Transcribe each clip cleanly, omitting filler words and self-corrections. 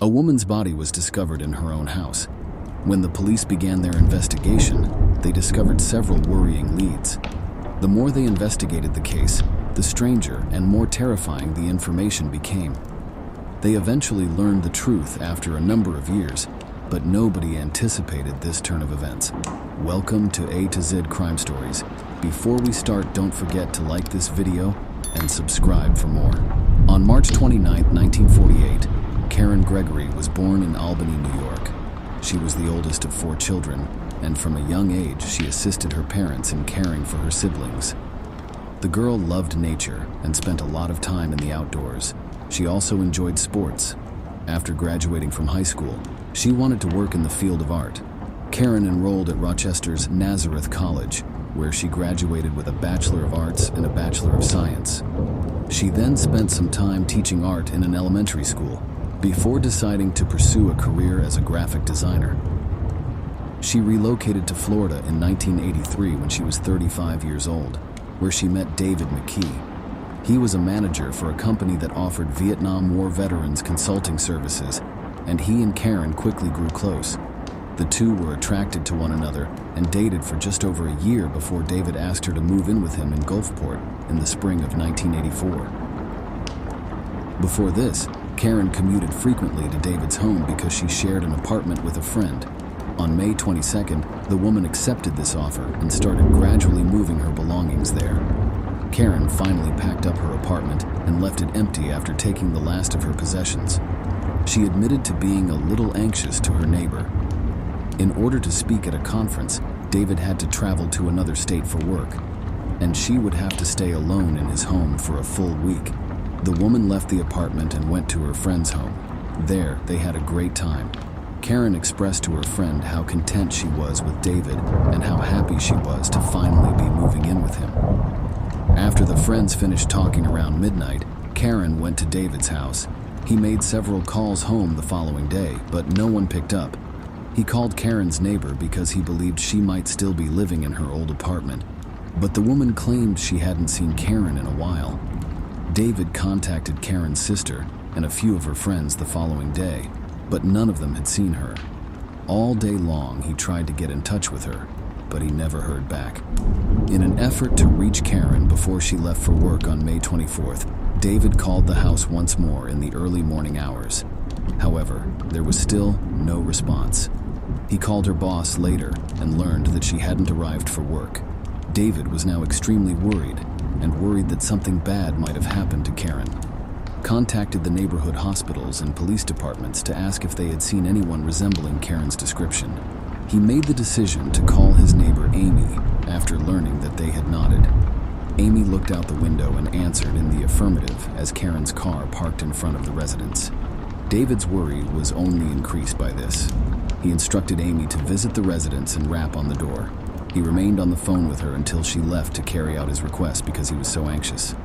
A woman's body was discovered in her own house. When the police began their investigation, they discovered several worrying leads. The more they investigated the case, the stranger and more terrifying the information became. They eventually learned the truth after a number of years, but nobody anticipated this turn of events. Welcome to A to Z Crime Stories. Before we start, don't forget to like this video and subscribe for more. On March 29, 1948, Karen Gregory was born in Albany, New York. She was the oldest of 4 children, and from a young age she assisted her parents in caring for her siblings. The girl loved nature and spent a lot of time in the outdoors. She also enjoyed sports. After graduating from high school, she wanted to work in the field of art. Karen enrolled at Rochester's Nazareth College, where she graduated with a Bachelor of Arts and a Bachelor of Science. She then spent some time teaching art in an elementary school before deciding to pursue a career as a graphic designer. She relocated to Florida in 1983 when she was 35 years old, where she met David McKee. He was a manager for a company that offered Vietnam War veterans consulting services, and he and Karen quickly grew close. The two were attracted to one another and dated for just over a year before David asked her to move in with him in Gulfport in the spring of 1984. Before this, Karen commuted frequently to David's home because she shared an apartment with a friend. On May 22nd, the woman accepted this offer and started gradually moving her belongings there. Karen finally packed up her apartment and left it empty after taking the last of her possessions. She admitted to being a little anxious to her neighbor. In order to speak at a conference, David had to travel to another state for work, and she would have to stay alone in his home for a full week. The woman left the apartment and went to her friend's home. There, they had a great time. Karen expressed to her friend how content she was with David and how happy she was to finally be moving in with him. After the friends finished talking around midnight, Karen went to David's house. He made several calls home the following day, but no one picked up. He called Karen's neighbor because he believed she might still be living in her old apartment, but the woman claimed she hadn't seen Karen in a while. David contacted Karen's sister and a few of her friends the following day, but none of them had seen her. All day long he tried to get in touch with her, but he never heard back. In an effort to reach Karen before she left for work on May 24th, David called the house once more in the early morning hours. However, there was still no response. He called her boss later and learned that she hadn't arrived for work. David was now extremely worried that something bad might have happened to Karen. Contacted the neighborhood hospitals and police departments to ask if they had seen anyone resembling Karen's description. He made the decision to call his neighbor Amy after learning that they had nodded. Amy looked out the window and answered in the affirmative as Karen's car parked in front of the residence. David's worry was only increased by this. He instructed Amy to visit the residence and rap on the door. He remained on the phone with her until she left to carry out his request because he was so anxious.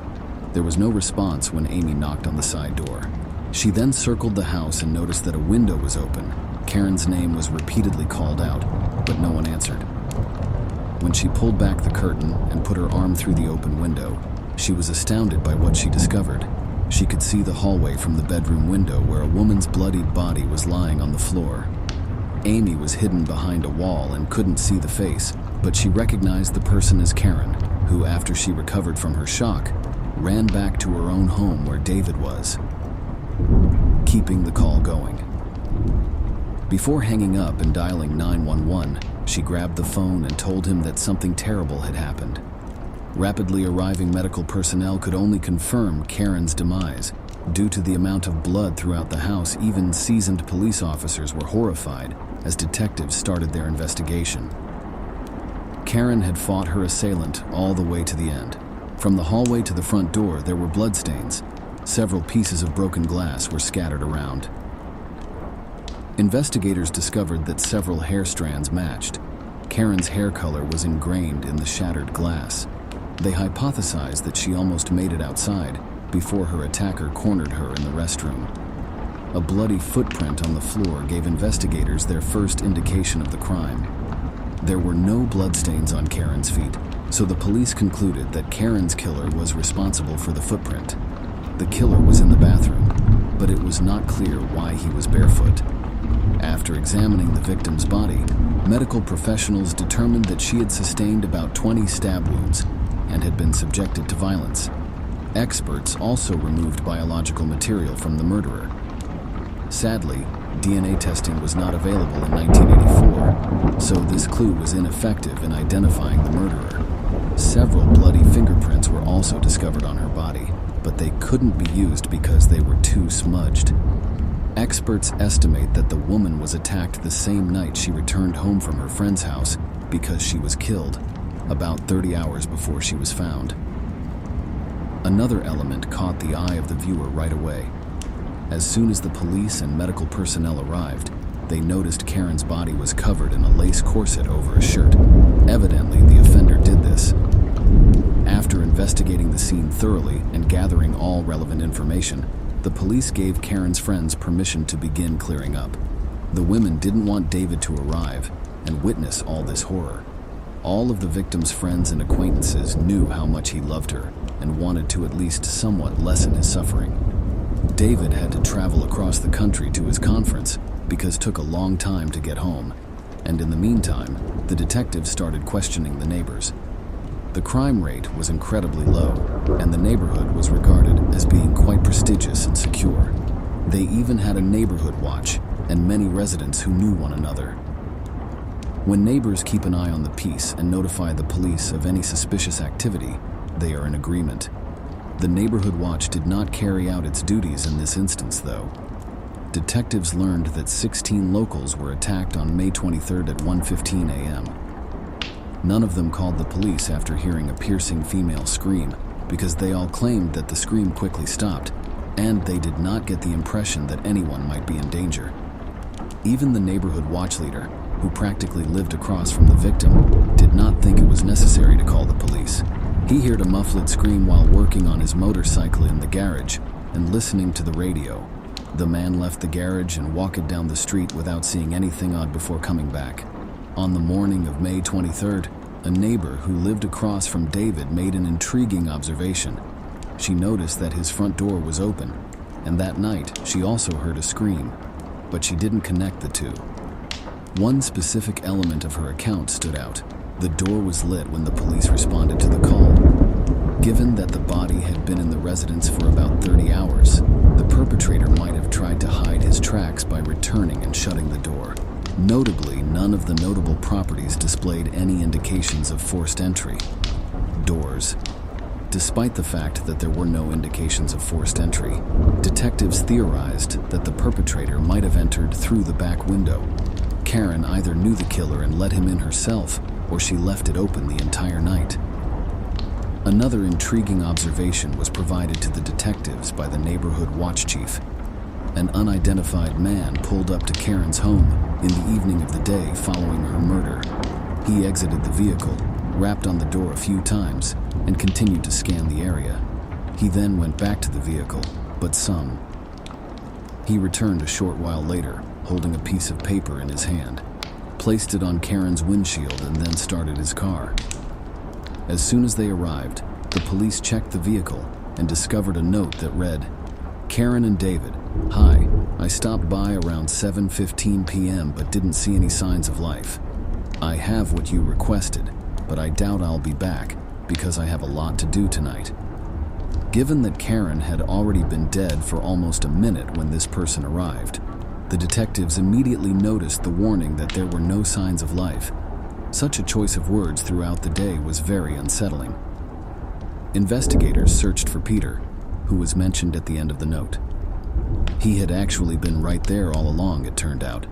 There was no response when Amy knocked on the side door. She then circled the house and noticed that a window was open. Karen's name was repeatedly called out, but no one answered. When she pulled back the curtain and put her arm through the open window, she was astounded by what she discovered. She could see the hallway from the bedroom window where a woman's bloodied body was lying on the floor. Amy was hidden behind a wall and couldn't see the face, but she recognized the person as Karen, who, after she recovered from her shock, ran back to her own home where David was, keeping the call going. Before hanging up and dialing 911, she grabbed the phone and told him that something terrible had happened. Rapidly arriving medical personnel could only confirm Karen's demise. Due to the amount of blood throughout the house, even seasoned police officers were horrified as detectives started their investigation. Karen had fought her assailant all the way to the end. From the hallway to the front door, there were bloodstains. Several pieces of broken glass were scattered around. Investigators discovered that several hair strands matched. Karen's hair color was ingrained in the shattered glass. They hypothesized that she almost made it outside before her attacker cornered her in the restroom. A bloody footprint on the floor gave investigators their first indication of the crime. There were no bloodstains on Karen's feet, so the police concluded that Karen's killer was responsible for the footprint. The killer was in the bathroom. but it was not clear why he was barefoot. After examining the victim's body, medical professionals determined that she had sustained about 20 stab wounds and had been subjected to violence. Experts also removed biological material from the murderer. Sadly, DNA testing was not available in 1984, so this clue was ineffective in identifying the murderer. Several bloody fingerprints were also discovered on her body, but they couldn't be used because they were too smudged. Experts estimate that the woman was attacked the same night she returned home from her friend's house because she was killed, about 30 hours before she was found. Another element caught the eye of the viewer right away. As soon as the police and medical personnel arrived, they noticed Karen's body was covered in a lace corset over a shirt. Evidently, the offender did this. After investigating the scene thoroughly and gathering all relevant information, the police gave Karen's friends permission to begin clearing up. The women didn't want David to arrive and witness all this horror. All of the victim's friends and acquaintances knew how much he loved her and wanted to at least somewhat lessen his suffering. David had to travel across the country to his conference because it took a long time to get home, and in the meantime, the detectives started questioning the neighbors. The crime rate was incredibly low, and the neighborhood was regarded as being quite prestigious and secure. They even had a neighborhood watch and many residents who knew one another. When neighbors keep an eye on the peace and notify the police of any suspicious activity, they are in agreement. The neighborhood watch did not carry out its duties in this instance, though. Detectives learned that 16 locals were attacked on May 23rd at 1:15 a.m. None of them called the police after hearing a piercing female scream because they all claimed that the scream quickly stopped, and they did not get the impression that anyone might be in danger. Even the neighborhood watch leader, who practically lived across from the victim, did not think it was necessary to call the police. He heard a muffled scream while working on his motorcycle in the garage and listening to the radio. The man left the garage and walked down the street without seeing anything odd before coming back. On the morning of May 23rd, a neighbor who lived across from David made an intriguing observation. She noticed that his front door was open, and that night she also heard a scream, but she didn't connect the two. One specific element of her account stood out. The door was lit when the police responded to the call. Given that the body had been in the residence for about 30 hours, the perpetrator might have tried to hide his tracks by returning and shutting the door. Notably, none of the notable properties displayed any indications of forced entry. Doors. Despite the fact that there were no indications of forced entry, detectives theorized that the perpetrator might have entered through the back window. Karen either knew the killer and let him in herself, or she left it open the entire night. Another intriguing observation was provided to the detectives by the neighborhood watch chief. An unidentified man pulled up to Karen's home in the evening of the day following her murder. He exited the vehicle, rapped on the door a few times, and continued to scan the area. He then went back to the vehicle, but he returned a short while later, holding a piece of paper in his hand, placed it on Karen's windshield, and then started his car. As soon as they arrived, the police checked the vehicle and discovered a note that read, "Karen and David, hi, I stopped by around 7:15 p.m. but didn't see any signs of life. I have what you requested, but I doubt I'll be back because I have a lot to do tonight." Given that Karen had already been dead for almost a minute when this person arrived, the detectives immediately noticed the warning that there were no signs of life. Such a choice of words throughout the day was very unsettling. Investigators searched for Peter, who was mentioned at the end of the note. He had actually been right there all along, it turned out.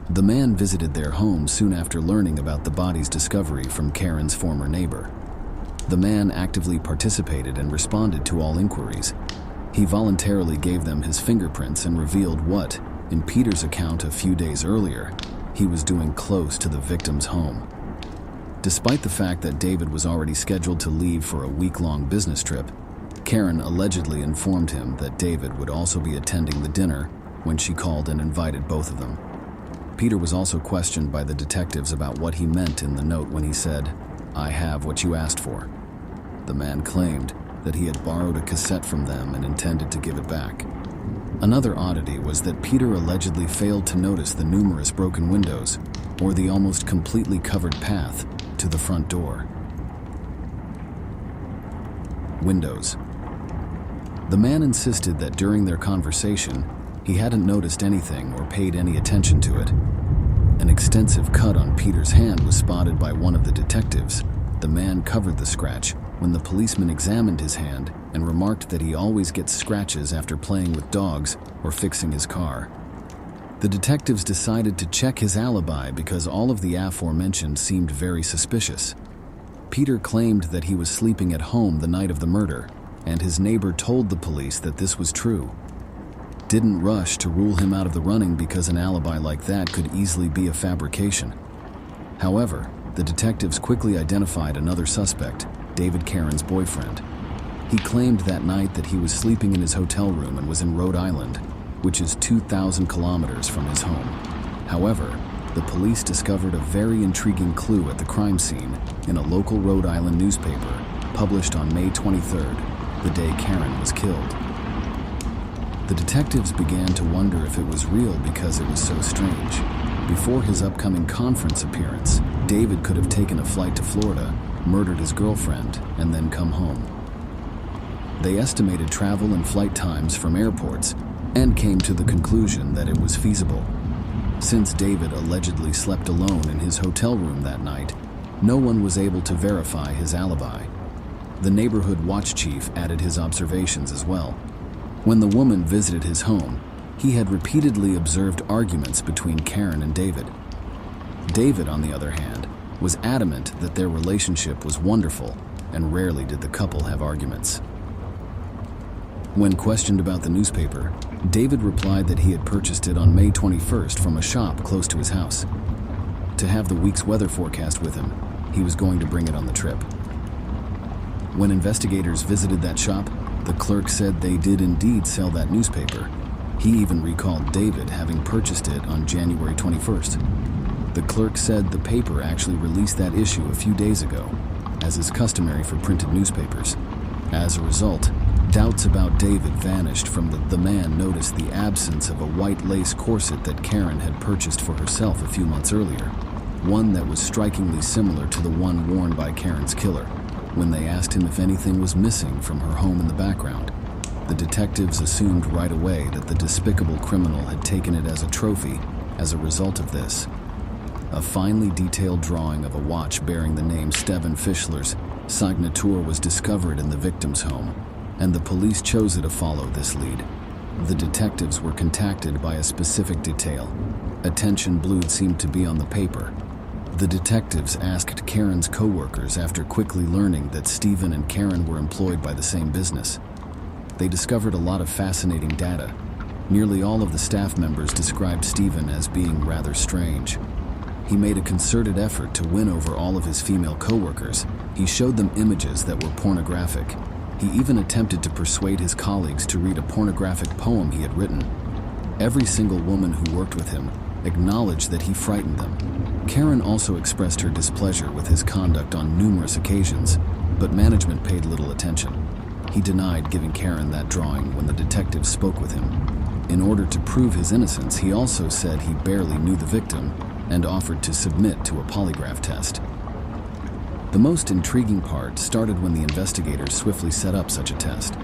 The man visited their home soon after learning about the body's discovery from Karen's former neighbor. The man actively participated and responded to all inquiries. He voluntarily gave them his fingerprints and revealed what, in Peter's account a few days earlier, he was doing close to the victim's home. Despite the fact that David was already scheduled to leave for a week-long business trip, Karen allegedly informed him that David would also be attending the dinner when she called and invited both of them. Peter was also questioned by the detectives about what he meant in the note when he said, "I have what you asked for." The man claimed that he had borrowed a cassette from them and intended to give it back. Another oddity was that Peter allegedly failed to notice the numerous broken windows or the almost completely covered path to the front door. Windows. The man insisted that during their conversation, he hadn't noticed anything or paid any attention to it. An extensive cut on Peter's hand was spotted by one of the detectives. The man covered the scratch when the policeman examined his hand and remarked that he always gets scratches after playing with dogs or fixing his car. The detectives decided to check his alibi because all of the aforementioned seemed very suspicious. Peter claimed that he was sleeping at home the night of the murder, and his neighbor told the police that this was true. Didn't rush to rule him out of the running because an alibi like that could easily be a fabrication. However, the detectives quickly identified another suspect, David Karen's boyfriend. He claimed that night that he was sleeping in his hotel room and was in Rhode Island, which is 2,000 kilometers from his home. However, the police discovered a very intriguing clue at the crime scene in a local Rhode Island newspaper published on May 23rd, the day Karen was killed. The detectives began to wonder if it was real because it was so strange. Before his upcoming conference appearance, David could have taken a flight to Florida, murdered his girlfriend, and then come home. They estimated travel and flight times from airports and came to the conclusion that it was feasible. Since David allegedly slept alone in his hotel room that night, no one was able to verify his alibi. The neighborhood watch chief added his observations as well. When the woman visited his home, he had repeatedly observed arguments between Karen and David. David, on the other hand, was adamant that their relationship was wonderful, and rarely did the couple have arguments. When questioned about the newspaper, David replied that he had purchased it on May 21st from a shop close to his house. To have the week's weather forecast with him, he was going to bring it on the trip. When investigators visited that shop, the clerk said they did indeed sell that newspaper. He even recalled David having purchased it on January 21st. The clerk said the paper actually released that issue a few days ago, as is customary for printed newspapers. As a result, doubts about David vanished from the man noticed the absence of a white lace corset that Karen had purchased for herself a few months earlier, one that was strikingly similar to the one worn by Karen's killer. When they asked him if anything was missing from her home in the background, the detectives assumed right away that the despicable criminal had taken it as a trophy as a result of this. A finely detailed drawing of a watch bearing the name Stephen Fischler's signature was discovered in the victim's home, and the police chose to follow this lead. The detectives were contacted by a specific detail. Attention blued seemed to be on the paper. The detectives asked Karen's co-workers after quickly learning that Stephen and Karen were employed by the same business. They discovered a lot of fascinating data. Nearly all of the staff members described Stephen as being rather strange. He made a concerted effort to win over all of his female co-workers. He showed them images that were pornographic. He even attempted to persuade his colleagues to read a pornographic poem he had written. Every single woman who worked with him acknowledged that he frightened them. Karen also expressed her displeasure with his conduct on numerous occasions, but management paid little attention. He denied giving Karen that drawing when the detectives spoke with him. In order to prove his innocence, he also said he barely knew the victim and offered to submit to a polygraph test. The most intriguing part started when the investigators swiftly set up such a test.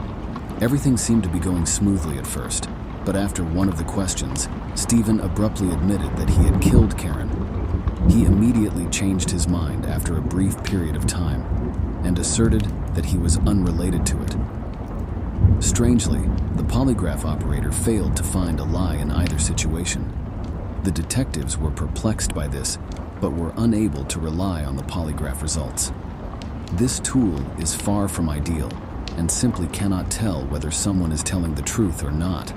Everything seemed to be going smoothly at first, but after one of the questions, Stephen abruptly admitted that he had killed Karen. He immediately changed his mind after a brief period of time and asserted that he was unrelated to it. Strangely, the polygraph operator failed to find a lie in either situation. The detectives were perplexed by this, but were unable to rely on the polygraph results. This tool is far from ideal and simply cannot tell whether someone is telling the truth or not.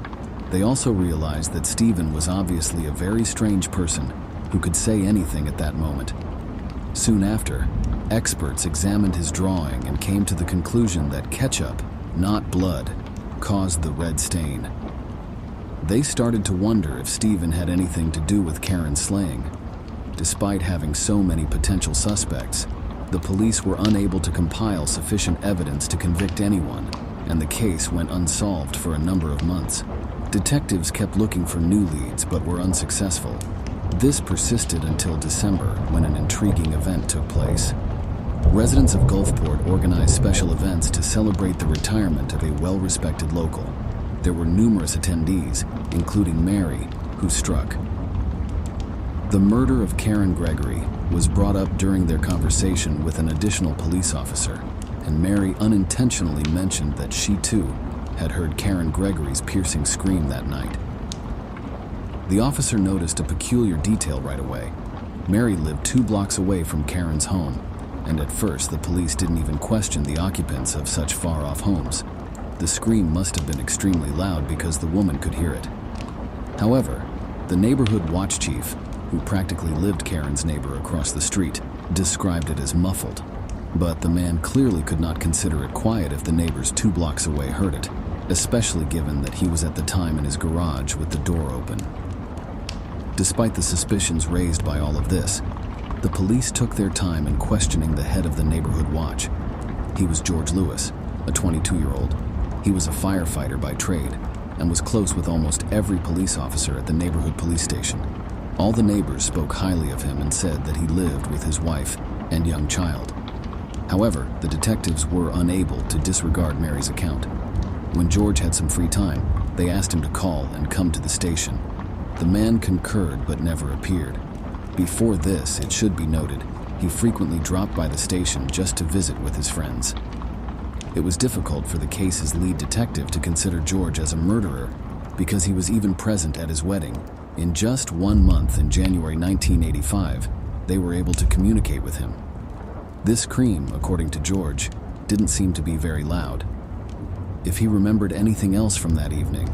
They also realized that Stephen was obviously a very strange person who could say anything at that moment. Soon after, experts examined his drawing and came to the conclusion that ketchup, not blood, caused the red stain. They started to wonder if Stephen had anything to do with Karen's slaying. Despite having so many potential suspects, the police were unable to compile sufficient evidence to convict anyone, and the case went unsolved for a number of months. Detectives kept looking for new leads but were unsuccessful. This persisted until December, when an intriguing event took place. Residents of Gulfport organized special events to celebrate the retirement of a well-respected local. There were numerous attendees, including Mary, who struck. The murder of Karen Gregory was brought up during their conversation with an additional police officer, and Mary unintentionally mentioned that she too had heard Karen Gregory's piercing scream that night. The officer noticed a peculiar detail right away. Mary lived 2 blocks away from Karen's home, and at first the police didn't even question the occupants of such far-off homes. The scream must have been extremely loud because the woman could hear it. However, the neighborhood watch chief, who practically lived Karen's neighbor across the street, described it as muffled. But the man clearly could not consider it quiet if the neighbors 2 blocks away heard it, especially given that he was at the time in his garage with the door open. Despite the suspicions raised by all of this, the police took their time in questioning the head of the neighborhood watch. He was George Lewis, a 22-year-old. He was a firefighter by trade and was close with almost every police officer at the neighborhood police station. All the neighbors spoke highly of him and said that he lived with his wife and young child. However, the detectives were unable to disregard Mary's account. When George had some free time, they asked him to call and come to the station. The man concurred but never appeared. Before this, it should be noted, he frequently dropped by the station just to visit with his friends. It was difficult for the case's lead detective to consider George as a murderer because he was even present at his wedding. In just 1 month in January 1985, they were able to communicate with him. This scream, according to George, didn't seem to be very loud. If he remembered anything else from that evening,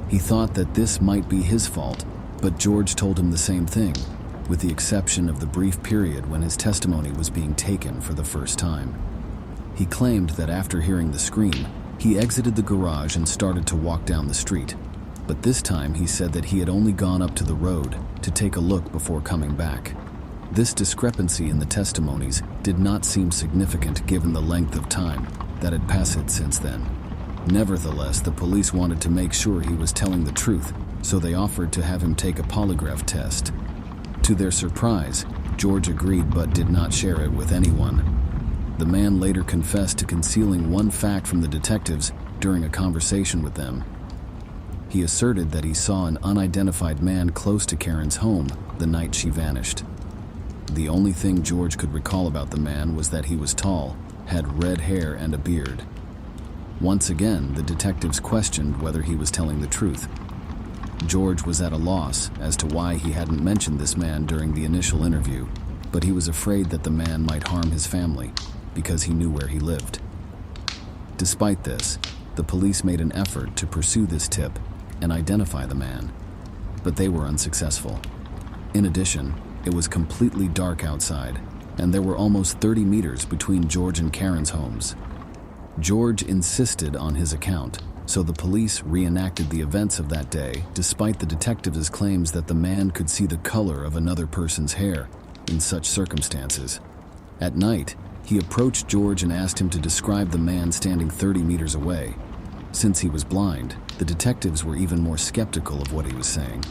he thought that this might be his fault, but George told him the same thing, with the exception of the brief period when his testimony was being taken for the first time. He claimed that after hearing the scream, he exited the garage and started to walk down the street. But this time he said that he had only gone up to the road to take a look before coming back. This discrepancy in the testimonies did not seem significant given the length of time that had passed since then. Nevertheless, the police wanted to make sure he was telling the truth, so they offered to have him take a polygraph test. To their surprise, George agreed but did not share it with anyone. The man later confessed to concealing one fact from the detectives during a conversation with them. He asserted that he saw an unidentified man close to Karen's home the night she vanished. The only thing George could recall about the man was that he was tall, had red hair and a beard. Once again, the detectives questioned whether he was telling the truth. George was at a loss as to why he hadn't mentioned this man during the initial interview, but he was afraid that the man might harm his family because he knew where he lived. Despite this, the police made an effort to pursue this tip and identify the man, but they were unsuccessful. In addition, it was completely dark outside, and there were almost 30 meters between George and Karen's homes. George insisted on his account, so the police reenacted the events of that day, despite the detectives' claims that the man could see the color of another person's hair in such circumstances. At night, he approached George and asked him to describe the man standing 30 meters away. Since he was blind, the detectives were even more skeptical of what he was saying.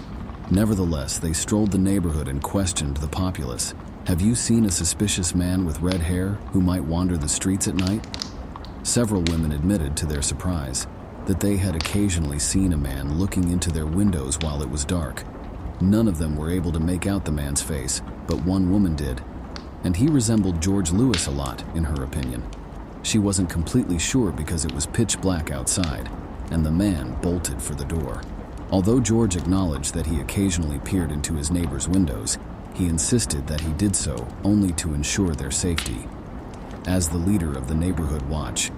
Nevertheless, they strolled the neighborhood and questioned the populace. "Have you seen a suspicious man with red hair who might wander the streets at night?" Several women admitted, to their surprise, that they had occasionally seen a man looking into their windows while it was dark. None of them were able to make out the man's face, but one woman did, and he resembled George Lewis a lot, in her opinion. She wasn't completely sure because it was pitch black outside, and the man bolted for the door. Although George acknowledged that he occasionally peered into his neighbors' windows, he insisted that he did so only to ensure their safety. As the leader of the neighborhood watch,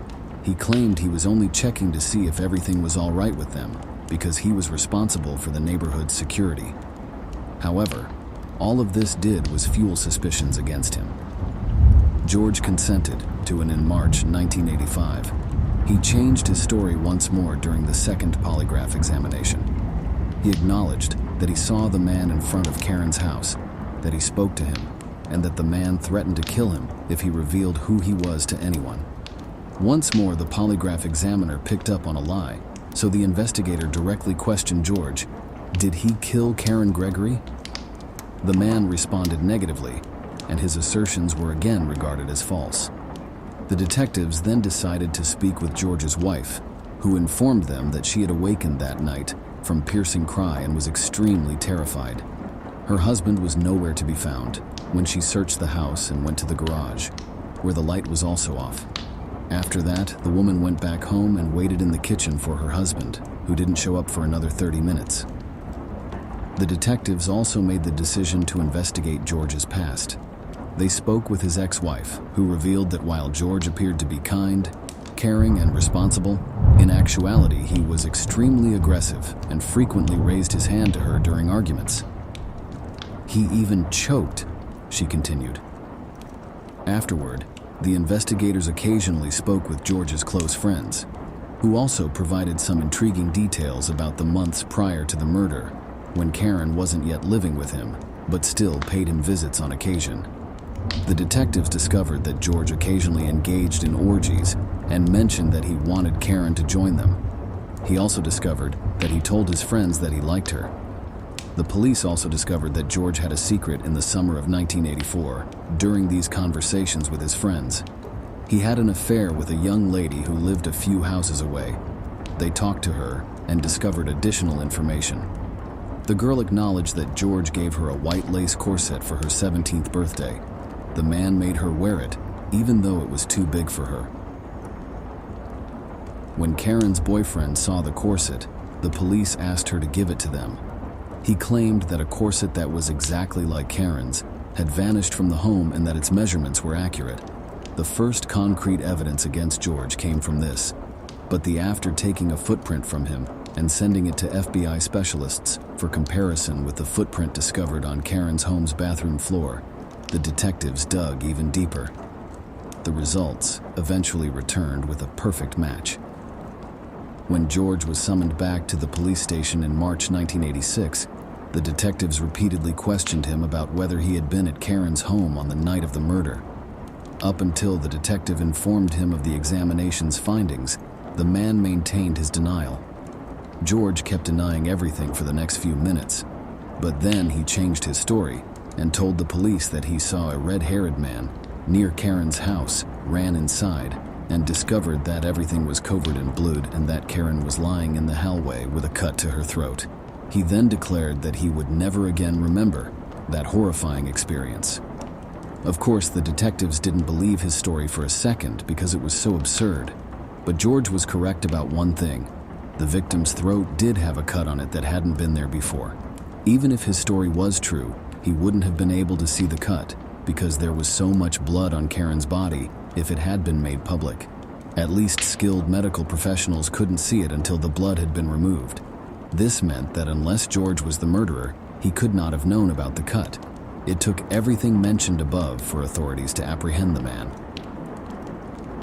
he claimed he was only checking to see if everything was all right with them because he was responsible for the neighborhood's security. However, all of this did was fuel suspicions against him. George consented to and in March 1985, he changed his story once more during the second polygraph examination. He acknowledged that he saw the man in front of Karen's house, that he spoke to him, and that the man threatened to kill him if he revealed who he was to anyone. Once more, the polygraph examiner picked up on a lie, So the investigator directly questioned George. Did he kill Karen Gregory? The man responded negatively, and his assertions were again regarded as false. The detectives then decided to speak with George's wife, who informed them that she had awakened that night from piercing cry and was extremely terrified. Her husband was nowhere to be found when she searched the house and went to the garage, where the light was also off. After that, the woman went back home and waited in the kitchen for her husband, who didn't show up for another 30 minutes. The detectives also made the decision to investigate George's past. They spoke with his ex-wife, who revealed that while George appeared to be kind, caring, and responsible, in actuality he was extremely aggressive and frequently raised his hand to her during arguments. He even choked, she continued. Afterward, the investigators occasionally spoke with George's close friends, who also provided some intriguing details about the months prior to the murder, when Karen wasn't yet living with him, but still paid him visits on occasion. The detectives discovered that George occasionally engaged in orgies and mentioned that he wanted Karen to join them. He also discovered that he told his friends that he liked her. The police also discovered that George had a secret in the summer of 1984 during these conversations with his friends. He had an affair with a young lady who lived a few houses away. They talked to her and discovered additional information. The girl acknowledged that George gave her a white lace corset for her 17th birthday. The man made her wear it, even though it was too big for her. When Karen's boyfriend saw the corset, the police asked her to give it to them. He claimed that a corset that was exactly like Karen's had vanished from the home and that its measurements were accurate. The first concrete evidence against George came from this, but after taking a footprint from him and sending it to FBI specialists for comparison with the footprint discovered on Karen's home's bathroom floor, the detectives dug even deeper. The results eventually returned with a perfect match. When George was summoned back to the police station in March 1986, the detectives repeatedly questioned him about whether he had been at Karen's home on the night of the murder. Up until the detective informed him of the examination's findings, the man maintained his denial. George kept denying everything for the next few minutes, but then he changed his story and told the police that he saw a red-haired man near Karen's house, ran inside, and discovered that everything was covered in blood and that Karen was lying in the hallway with a cut to her throat. He then declared that he would never again remember that horrifying experience. Of course, the detectives didn't believe his story for a second because it was so absurd. But George was correct about one thing. The victim's throat did have a cut on it that hadn't been there before. Even if his story was true, he wouldn't have been able to see the cut because there was so much blood on Karen's body if it had been made public. At least skilled medical professionals couldn't see it until the blood had been removed. This meant that unless George was the murderer, he could not have known about the cut. It took everything mentioned above for authorities to apprehend the man.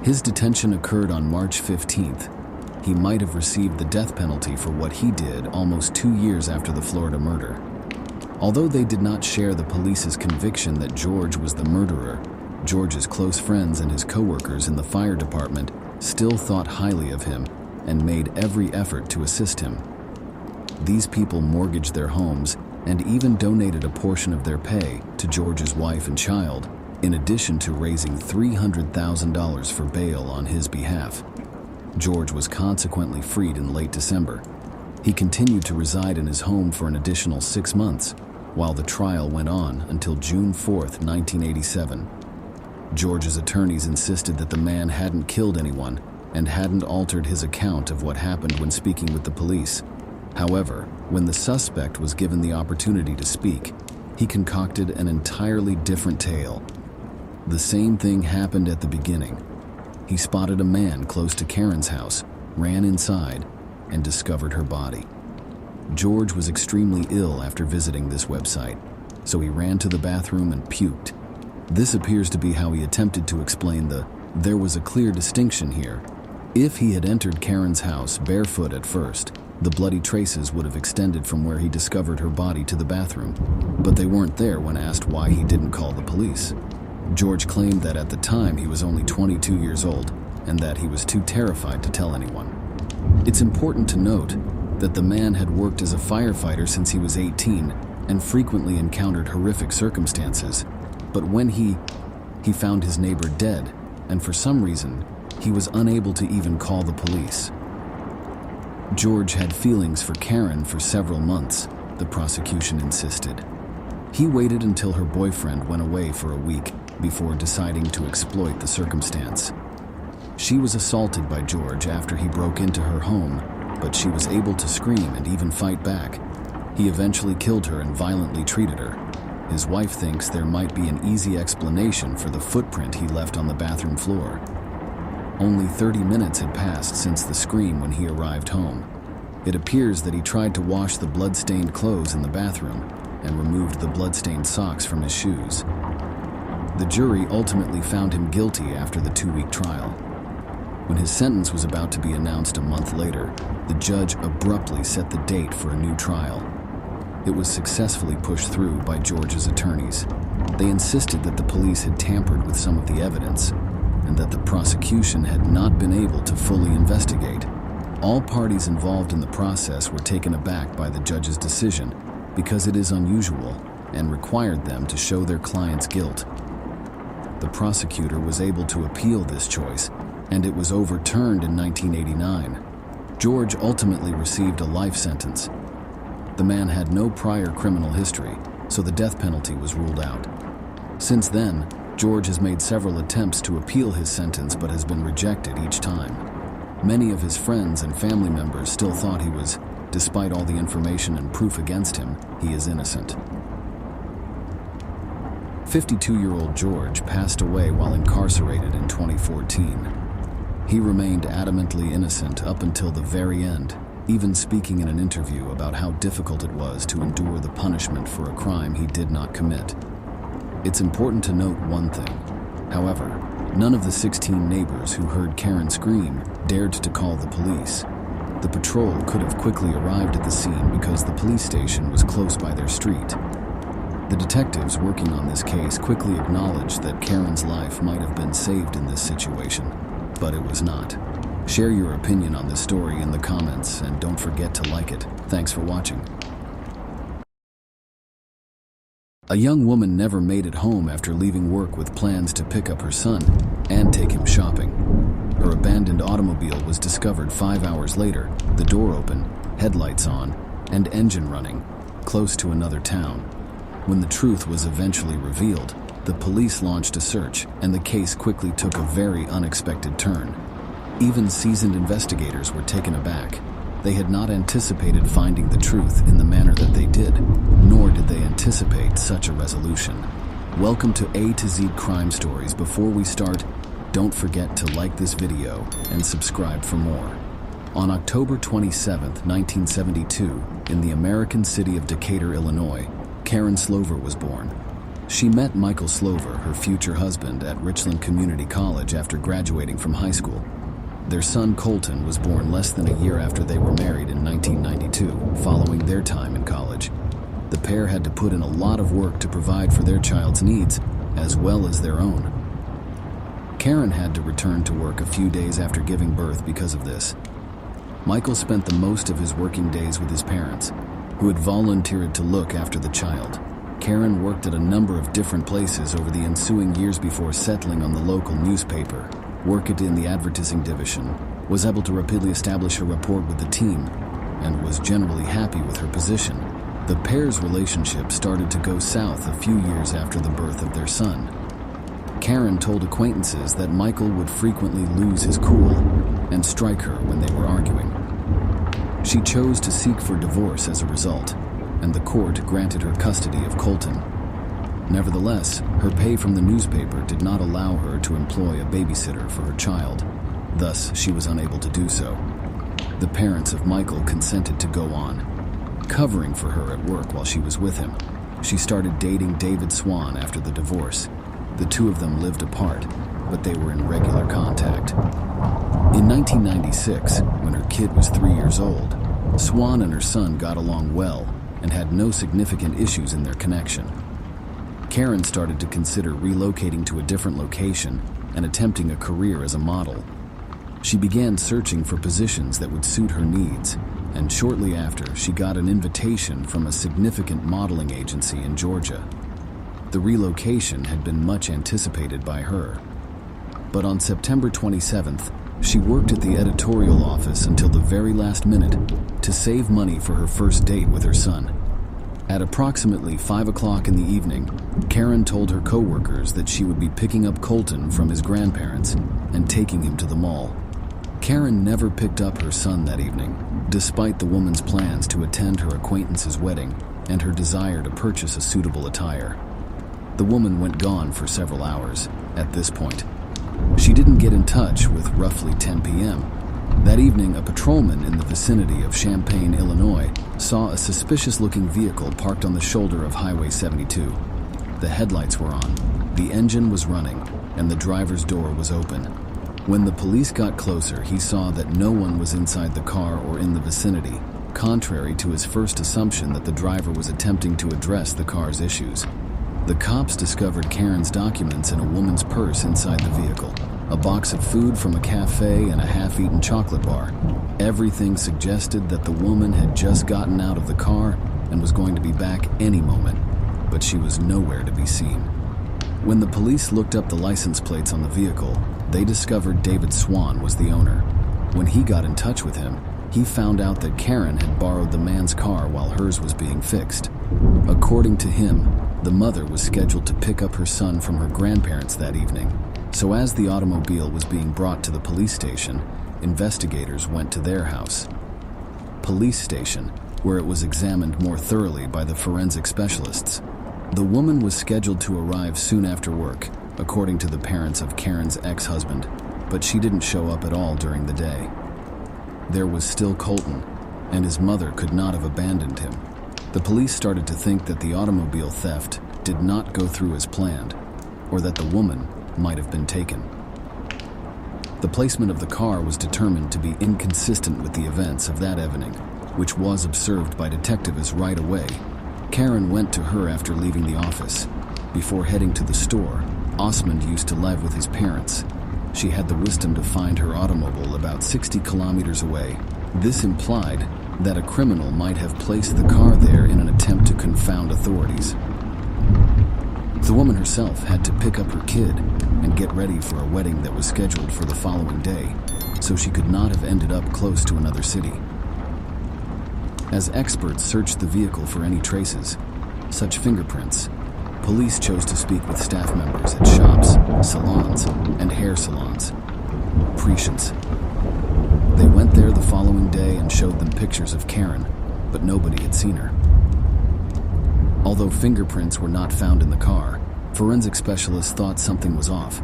His detention occurred on March 15th. He might have received the death penalty for what he did almost 2 years after the Florida murder. Although they did not share the police's conviction that George was the murderer, George's close friends and his co-workers in the fire department still thought highly of him and made every effort to assist him. These people mortgaged their homes and even donated a portion of their pay to George's wife and child, in addition to raising $300,000 for bail on his behalf. George was consequently freed in late December. He continued to reside in his home for an additional 6 months, while the trial went on until June 4th, 1987. George's attorneys insisted that the man hadn't killed anyone and hadn't altered his account of what happened when speaking with the police. However, when the suspect was given the opportunity to speak, he concocted an entirely different tale. The same thing happened at the beginning. He spotted a man close to Karen's house, ran inside, and discovered her body. George was extremely ill after visiting this website, so he ran to the bathroom and puked. This appears to be how he attempted to explain there was a clear distinction here. If he had entered Karen's house barefoot at first, the bloody traces would have extended from where he discovered her body to the bathroom, but they weren't there when asked why he didn't call the police. George claimed that at the time he was only 22 years old and that he was too terrified to tell anyone. It's important to note that the man had worked as a firefighter since he was 18 and frequently encountered horrific circumstances. But when he found his neighbor dead, and for some reason, he was unable to even call the police. George had feelings for Karen for several months, the prosecution insisted. He waited until her boyfriend went away for a week before deciding to exploit the circumstance. She was assaulted by George after he broke into her home, but she was able to scream and even fight back. He eventually killed her and violently treated her. His wife thinks there might be an easy explanation for the footprint he left on the bathroom floor. Only 30 minutes had passed since the scream when he arrived home. It appears that he tried to wash the blood-stained clothes in the bathroom and removed the blood-stained socks from his shoes. The jury ultimately found him guilty after the 2-week trial. When his sentence was about to be announced a month later, the judge abruptly set the date for a new trial. It was successfully pushed through by George's attorneys. They insisted that the police had tampered with some of the evidence and that the prosecution had not been able to fully investigate. All parties involved in the process were taken aback by the judge's decision because it is unusual and required them to show their client's guilt. The prosecutor was able to appeal this choice, and it was overturned in 1989. George ultimately received a life sentence. The man had no prior criminal history, so the death penalty was ruled out. Since then, George has made several attempts to appeal his sentence but has been rejected each time. Many of his friends and family members still thought he was, despite all the information and proof against him, he is innocent. 52-year-old George passed away while incarcerated in 2014. He remained adamantly innocent up until the very end, even speaking in an interview about how difficult it was to endure the punishment for a crime he did not commit. It's important to note one thing. However, none of the 16 neighbors who heard Karen scream dared to call the police. The patrol could have quickly arrived at the scene because the police station was close by their street. The detectives working on this case quickly acknowledged that Karen's life might have been saved in this situation, but it was not. Share your opinion on this story in the comments and don't forget to like it. Thanks for watching. A young woman never made it home after leaving work with plans to pick up her son and take him shopping. Her abandoned automobile was discovered 5 hours later, the door open, headlights on, and engine running, close to another town. When the truth was eventually revealed, the police launched a search, and the case quickly took a very unexpected turn. Even seasoned investigators were taken aback. They had not anticipated finding the truth in the manner that they did, nor did they anticipate such a resolution. Welcome to A to Z Crime Stories. Before we start, don't forget to like this video and subscribe for more. On October 27, 1972, in the American city of Decatur, Illinois, Karen Slover was born. She met Michael Slover, her future husband, at Richland Community College after graduating from high school. Their son Colton was born less than a year after they were married in 1992, following their time in college. The pair had to put in a lot of work to provide for their child's needs, as well as their own. Karen had to return to work a few days after giving birth because of this. Michael spent the most of his working days with his parents, who had volunteered to look after the child. Karen worked at a number of different places over the ensuing years before settling on the local newspaper. Worked in the advertising division, was able to rapidly establish a rapport with the team, and was generally happy with her position. The pair's relationship started to go south a few years after the birth of their son. Karen told acquaintances that Michael would frequently lose his cool and strike her when they were arguing. She chose to seek for divorce as a result, and the court granted her custody of Colton. Nevertheless, her pay from the newspaper did not allow her to employ a babysitter for her child. Thus, she was unable to do so. The parents of Michael consented to go on, covering for her at work while she was with him. She started dating David Swan after the divorce. The two of them lived apart, but they were in regular contact. In 1996, when her kid was 3 years old, Swan and her son got along well and had no significant issues in their connection. Karen started to consider relocating to a different location and attempting a career as a model. She began searching for positions that would suit her needs, and shortly after, she got an invitation from a significant modeling agency in Georgia. The relocation had been much anticipated by her. But on September 27th, she worked at the editorial office until the very last minute to save money for her first date with her son. At approximately 5 o'clock in the evening, Karen told her coworkers that she would be picking up Colton from his grandparents and taking him to the mall. Karen never picked up her son that evening, despite the woman's plans to attend her acquaintance's wedding and her desire to purchase a suitable attire. The woman went gone for several hours at this point. She didn't get in touch with roughly 10 p.m. That evening, a patrolman in the vicinity of Champaign, Illinois, saw a suspicious-looking vehicle parked on the shoulder of Highway 72. The headlights were on, the engine was running, and the driver's door was open. When the police got closer, he saw that no one was inside the car or in the vicinity, contrary to his first assumption that the driver was attempting to address the car's issues. The cops discovered Karen's documents in a woman's purse inside the vehicle, a box of food from a cafe, and a half-eaten chocolate bar. Everything suggested that the woman had just gotten out of the car and was going to be back any moment, but she was nowhere to be seen. When the police looked up the license plates on the vehicle, they discovered David Swan was the owner. When he got in touch with him, he found out that Karen had borrowed the man's car while hers was being fixed. According to him, the mother was scheduled to pick up her son from her grandparents that evening. So as the automobile was being brought to the police station, investigators went to their house. Police station, where it was examined more thoroughly by the forensic specialists. The woman was scheduled to arrive soon after work, according to the parents of Karen's ex-husband, but she didn't show up at all during the day. There was still Colton, and his mother could not have abandoned him. The police started to think that the automobile theft did not go through as planned, or that the woman might have been taken. The placement of the car was determined to be inconsistent with the events of that evening, which was observed by detectives right away. Karen went to her after leaving the office. Before heading to the store, Osmond used to live with his parents. She had the wisdom to find her automobile about 60 kilometers away. This implied that a criminal might have placed the car there in an attempt to confound authorities. The woman herself had to pick up her kid and get ready for a wedding that was scheduled for the following day, so she could not have ended up close to another city. As experts searched the vehicle for any traces, such fingerprints, police chose to speak with staff members at shops, salons, and hair salons. Prescience. They went there the following day and showed them pictures of Karen, but nobody had seen her. Although fingerprints were not found in the car, forensic specialists thought something was off.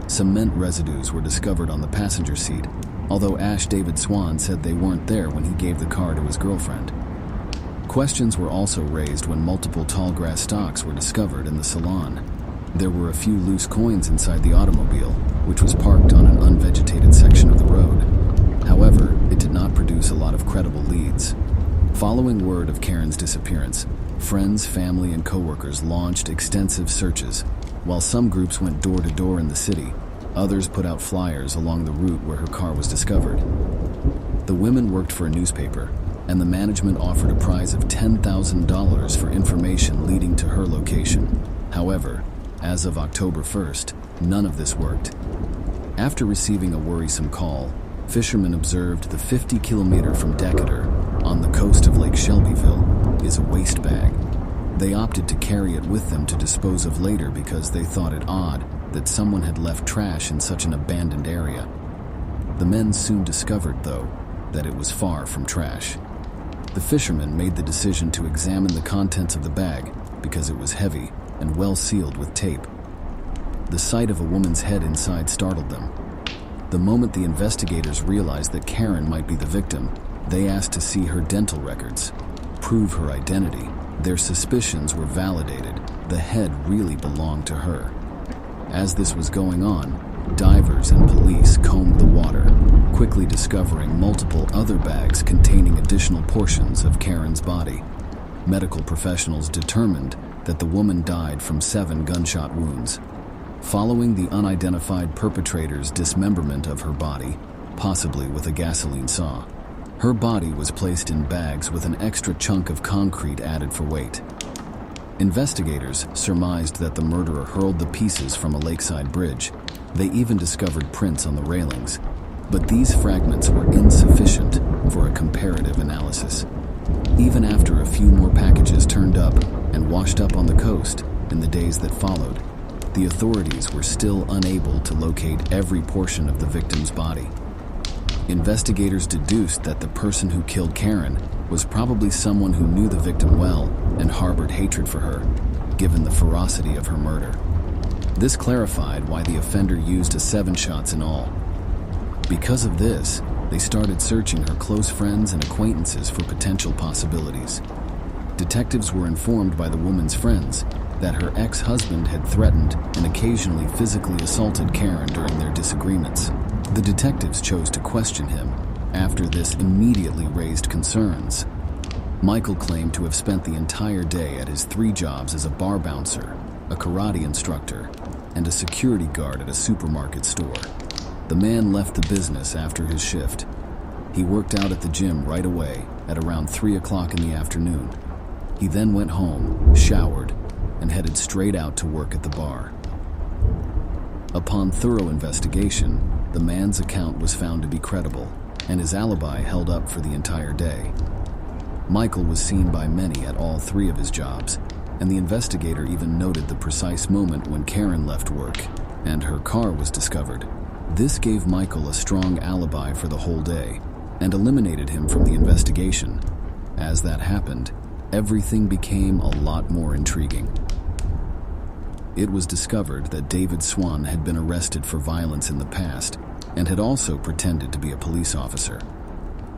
Cement residues were discovered on the passenger seat, although David Swan said they weren't there when he gave the car to his girlfriend. Questions were also raised when multiple tall grass stalks were discovered in the salon. There were a few loose coins inside the automobile, which was parked on an unvegetated section of the road. However, it did not produce a lot of credible leads. Following word of Karen's disappearance, friends, family, and coworkers launched extensive searches. While some groups went door to door in the city, others put out flyers along the route where her car was discovered. The women worked for a newspaper, and the management offered a prize of $10,000 for information leading to her location. However, as of October 1st, none of this worked. After receiving a worrisome call, fishermen observed the 50-kilometer from Decatur, on the coast of Lake Shelbyville, is a waste bag. They opted to carry it with them to dispose of later because they thought it odd that someone had left trash in such an abandoned area. The men soon discovered, though, that it was far from trash. The fishermen made the decision to examine the contents of the bag because it was heavy and well sealed with tape. The sight of a woman's head inside startled them. The moment the investigators realized that Karen might be the victim, they asked to see her dental records, prove her identity. Their suspicions were validated. The head really belonged to her. As this was going on, divers and police combed the water, quickly discovering multiple other bags containing additional portions of Karen's body. Medical professionals determined that the woman died from 7 gunshot wounds. Following the unidentified perpetrator's dismemberment of her body, possibly with a gasoline saw. Her body was placed in bags with an extra chunk of concrete added for weight. Investigators surmised that the murderer hurled the pieces from a lakeside bridge. They even discovered prints on the railings, but these fragments were insufficient for a comparative analysis. Even after a few more packages turned up and washed up on the coast in the days that followed, the authorities were still unable to locate every portion of the victim's body. Investigators deduced that the person who killed Karen was probably someone who knew the victim well and harbored hatred for her, given the ferocity of her murder. This clarified why the offender used 7 shots in all. Because of this, they started searching her close friends and acquaintances for potential possibilities. Detectives were informed by the woman's friends that her ex-husband had threatened and occasionally physically assaulted Karen during their disagreements. The detectives chose to question him. After this immediately raised concerns. Michael claimed to have spent the entire day at his 3 jobs as a bar bouncer, a karate instructor, and a security guard at a supermarket store. The man left the business after his shift. He worked out at the gym right away at around 3 o'clock in the afternoon. He then went home, showered, and headed straight out to work at the bar. Upon thorough investigation, the man's account was found to be credible, and his alibi held up for the entire day. Michael was seen by many at all 3 of his jobs, and the investigator even noted the precise moment when Karen left work and her car was discovered. This gave Michael a strong alibi for the whole day and eliminated him from the investigation. As that happened, everything became a lot more intriguing. It was discovered that David Swan had been arrested for violence in the past and had also pretended to be a police officer.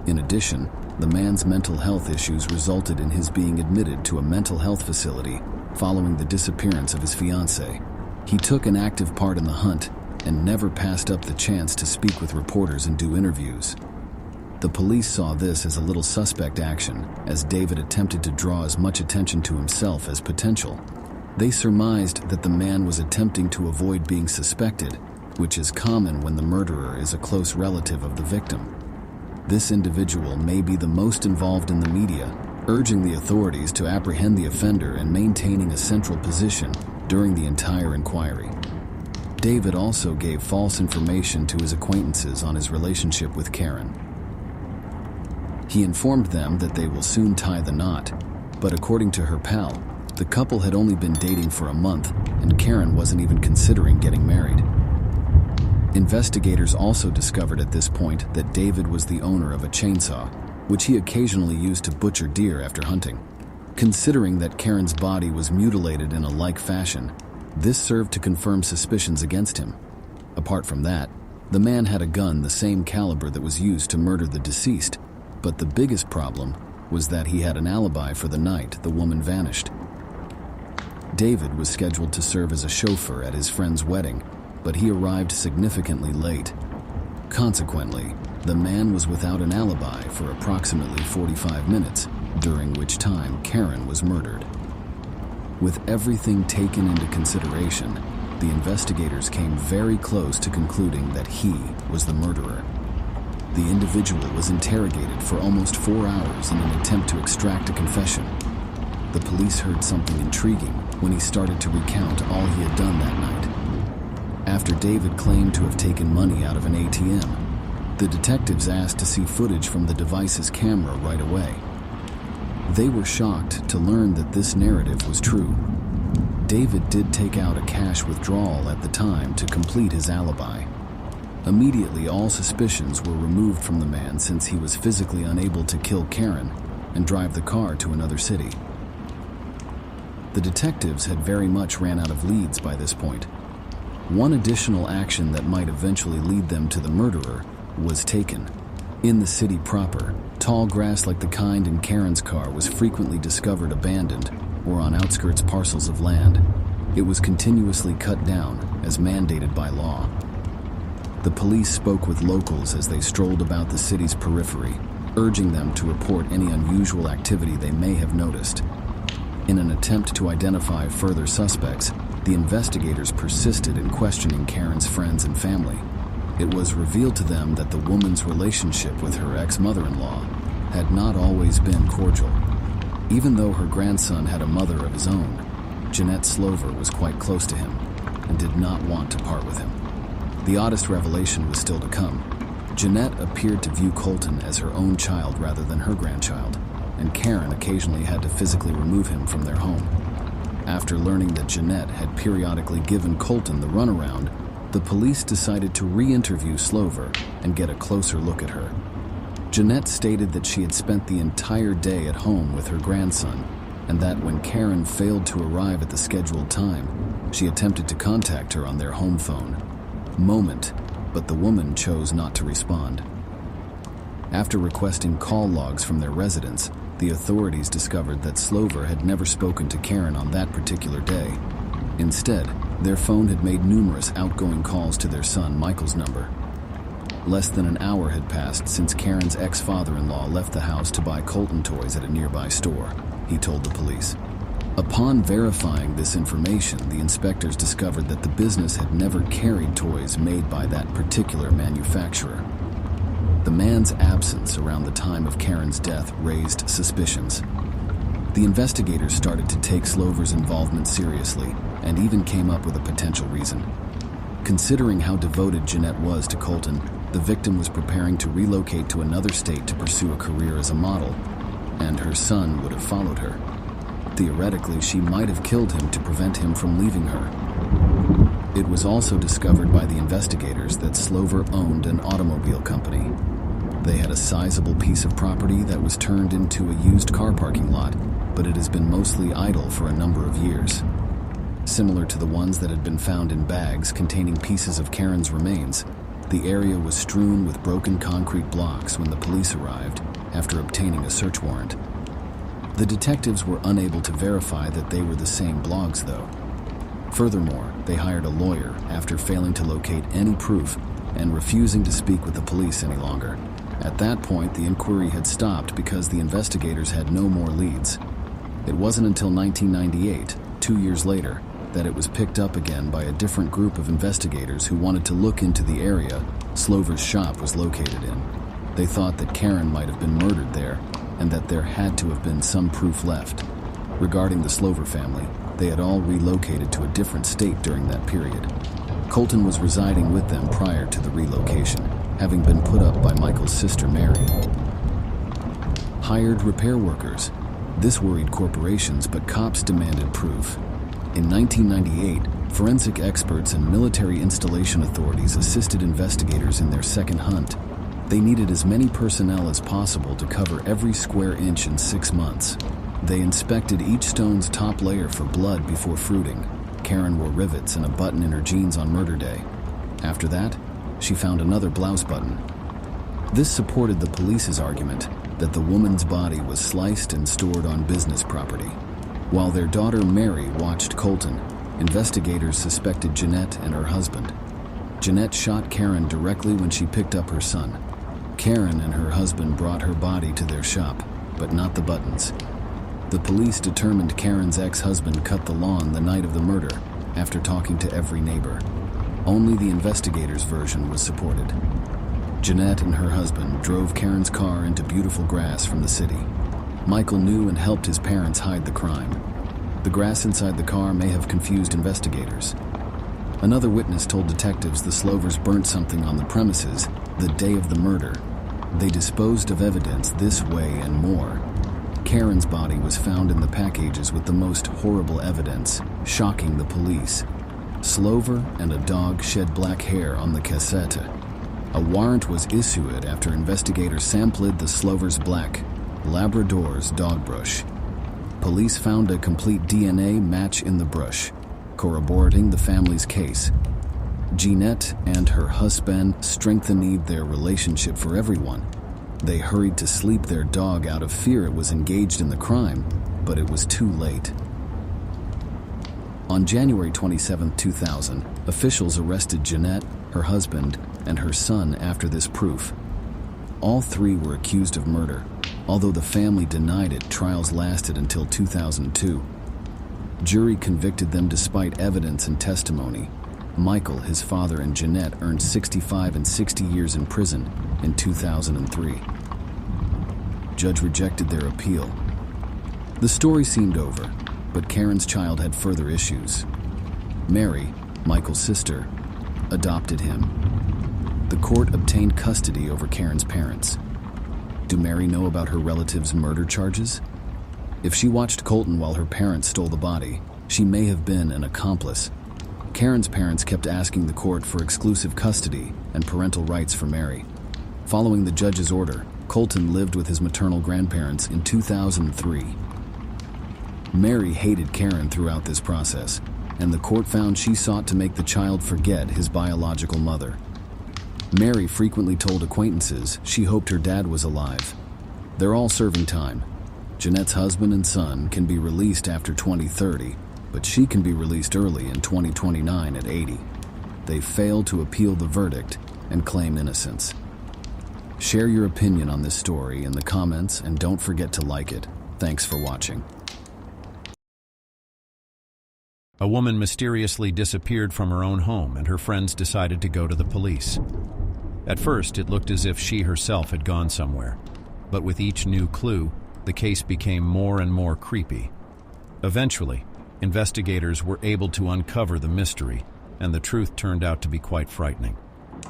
In addition, the man's mental health issues resulted in his being admitted to a mental health facility following the disappearance of his fiancée. He took an active part in the hunt and never passed up the chance to speak with reporters and do interviews. The police saw this as a little suspect action, as David attempted to draw as much attention to himself as potential. They surmised that the man was attempting to avoid being suspected, which is common when the murderer is a close relative of the victim. This individual may be the most involved in the media, urging the authorities to apprehend the offender and maintaining a central position during the entire inquiry. David also gave false information to his acquaintances on his relationship with Karen. He informed them that they will soon tie the knot, but according to her pal, the couple had only been dating for a month and Karen wasn't even considering getting married. Investigators also discovered at this point that David was the owner of a chainsaw, which he occasionally used to butcher deer after hunting. Considering that Karen's body was mutilated in a like fashion, this served to confirm suspicions against him. Apart from that, the man had a gun the same caliber that was used to murder the deceased, but the biggest problem was that he had an alibi for the night the woman vanished. David was scheduled to serve as a chauffeur at his friend's wedding, but he arrived significantly late. Consequently, the man was without an alibi for approximately 45 minutes, during which time Karen was murdered. With everything taken into consideration, the investigators came very close to concluding that he was the murderer. The individual was interrogated for almost 4 hours in an attempt to extract a confession. The police heard something intriguing when he started to recount all he had done that night. After David claimed to have taken money out of an ATM, the detectives asked to see footage from the device's camera right away. They were shocked to learn that this narrative was true. David did take out a cash withdrawal at the time to complete his alibi. Immediately, all suspicions were removed from the man since he was physically unable to kill Karen and drive the car to another city. The detectives had very much ran out of leads by this point. One additional action that might eventually lead them to the murderer was taken. In the city proper, tall grass like the kind in Karen's car was frequently discovered abandoned or on outskirts parcels of land. It was continuously cut down as mandated by law. The police spoke with locals as they strolled about the city's periphery, urging them to report any unusual activity they may have noticed. In an attempt to identify further suspects, the investigators persisted in questioning Karen's friends and family. It was revealed to them that the woman's relationship with her ex-mother-in-law had not always been cordial. Even though her grandson had a mother of his own, Jeanette Slover was quite close to him and did not want to part with him. The oddest revelation was still to come. Jeanette appeared to view Colton as her own child rather than her grandchild, and Karen occasionally had to physically remove him from their home. After learning that Jeanette had periodically given Colton the runaround, the police decided to re-interview Slover and get a closer look at her. Jeanette stated that she had spent the entire day at home with her grandson, and that when Karen failed to arrive at the scheduled time, she attempted to contact her on their home phone. Moment, but the woman chose not to respond. After requesting call logs from their residents, the authorities discovered that Slover had never spoken to Karen on that particular day. Instead, their phone had made numerous outgoing calls to their son Michael's number. Less than an hour had passed since Karen's ex-father-in-law left the house to buy Colton toys at a nearby store, he told the police. Upon verifying this information, the inspectors discovered that the business had never carried toys made by that particular manufacturer. The man's absence around the time of Karen's death raised suspicions. The investigators started to take Slover's involvement seriously and even came up with a potential reason. Considering how devoted Jeanette was to Colton, the victim was preparing to relocate to another state to pursue a career as a model, and her son would have followed her. Theoretically, she might have killed him to prevent him from leaving her. It was also discovered by the investigators that Slover owned an automobile company. They had a sizable piece of property that was turned into a used car parking lot, but it has been mostly idle for a number of years. Similar to the ones that had been found in bags containing pieces of Karen's remains, the area was strewn with broken concrete blocks when the police arrived after obtaining a search warrant. The detectives were unable to verify that they were the same blogs, though. Furthermore, they hired a lawyer after failing to locate any proof and refusing to speak with the police any longer. At that point, the inquiry had stopped because the investigators had no more leads. It wasn't until 1998, 2 years later, that it was picked up again by a different group of investigators who wanted to look into the area Slover's shop was located in. They thought that Karen might have been murdered there, and that there had to have been some proof left. Regarding the Slover family, they had all relocated to a different state during that period. Colton was residing with them prior to the relocation, having been put up by Michael's sister Mary. Hired repair workers. This worried corporations, but cops demanded proof. In 1998, forensic experts and military installation authorities assisted investigators in their second hunt. They needed as many personnel as possible to cover every square inch in 6 months. They inspected each stone's top layer for blood before fruiting. Karen wore rivets and a button in her jeans on murder day. After that, she found another blouse button. This supported the police's argument that the woman's body was sliced and stored on business property. While their daughter Mary watched Colton, investigators suspected Jeanette and her husband. Jeanette shot Karen directly when she picked up her son. Karen and her husband brought her body to their shop, but not the buttons. The police determined Karen's ex-husband cut the lawn the night of the murder after talking to every neighbor. Only the investigators' version was supported. Jeanette and her husband drove Karen's car into beautiful grass from the city. Michael knew and helped his parents hide the crime. The grass inside the car may have confused investigators. Another witness told detectives the Slovers burnt something on the premises the day of the murder. They disposed of evidence this way and more. Karen's body was found in the packages with the most horrible evidence, shocking the police. Slover and a dog shed black hair on the cassette. A warrant was issued after investigators sampled the Slover's black Labrador's dog brush. Police found a complete DNA match in the brush, corroborating the family's case. Jeanette and her husband strengthened their relationship for everyone. They hurried to sleep their dog out of fear it was engaged in the crime, but it was too late. On January 27, 2000, officials arrested Jeanette, her husband, and her son after this proof. All three were accused of murder. Although the family denied it, trials lasted until 2002. Jury convicted them despite evidence and testimony. Michael, his father, and Jeanette earned 65 and 60 years in prison in 2003. Judge rejected their appeal. The story seemed over, but Karen's child had further issues. Mary, Michael's sister, adopted him. The court obtained custody over Karen's parents. Do Mary know about her relative's murder charges? If she watched Colton while her parents stole the body, she may have been an accomplice. Karen's parents kept asking the court for exclusive custody and parental rights for Mary. Following the judge's order, Colton lived with his maternal grandparents in 2003. Mary hated Karen throughout this process, and the court found she sought to make the child forget his biological mother. Mary frequently told acquaintances she hoped her dad was alive. They're all serving time. Jeanette's husband and son can be released after 2030, but she can be released early in 2029 at 80. They failed to appeal the verdict and claim innocence. Share your opinion on this story in the comments and don't forget to like it. Thanks for watching. A woman mysteriously disappeared from her own home, and her friends decided to go to the police. At first, it looked as if she herself had gone somewhere, but with each new clue, the case became more and more creepy. Eventually, investigators were able to uncover the mystery, and the truth turned out to be quite frightening.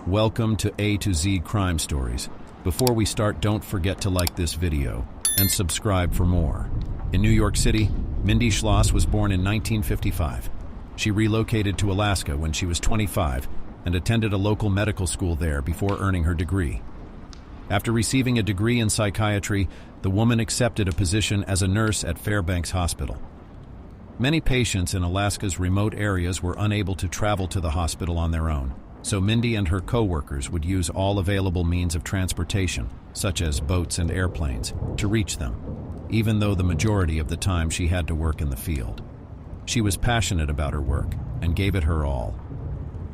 Welcome to A to Z Crime Stories. Before we start, don't forget to like this video and subscribe for more. In New York City, Mindy Schloss was born in 1955. She relocated to Alaska when she was 25 and attended a local medical school there before earning her degree. After receiving a degree in psychiatry, the woman accepted a position as a nurse at Fairbanks Hospital. Many patients in Alaska's remote areas were unable to travel to the hospital on their own, so Mindy and her co-workers would use all available means of transportation, such as boats and airplanes, to reach them, even though the majority of the time she had to work in the field. She was passionate about her work and gave it her all.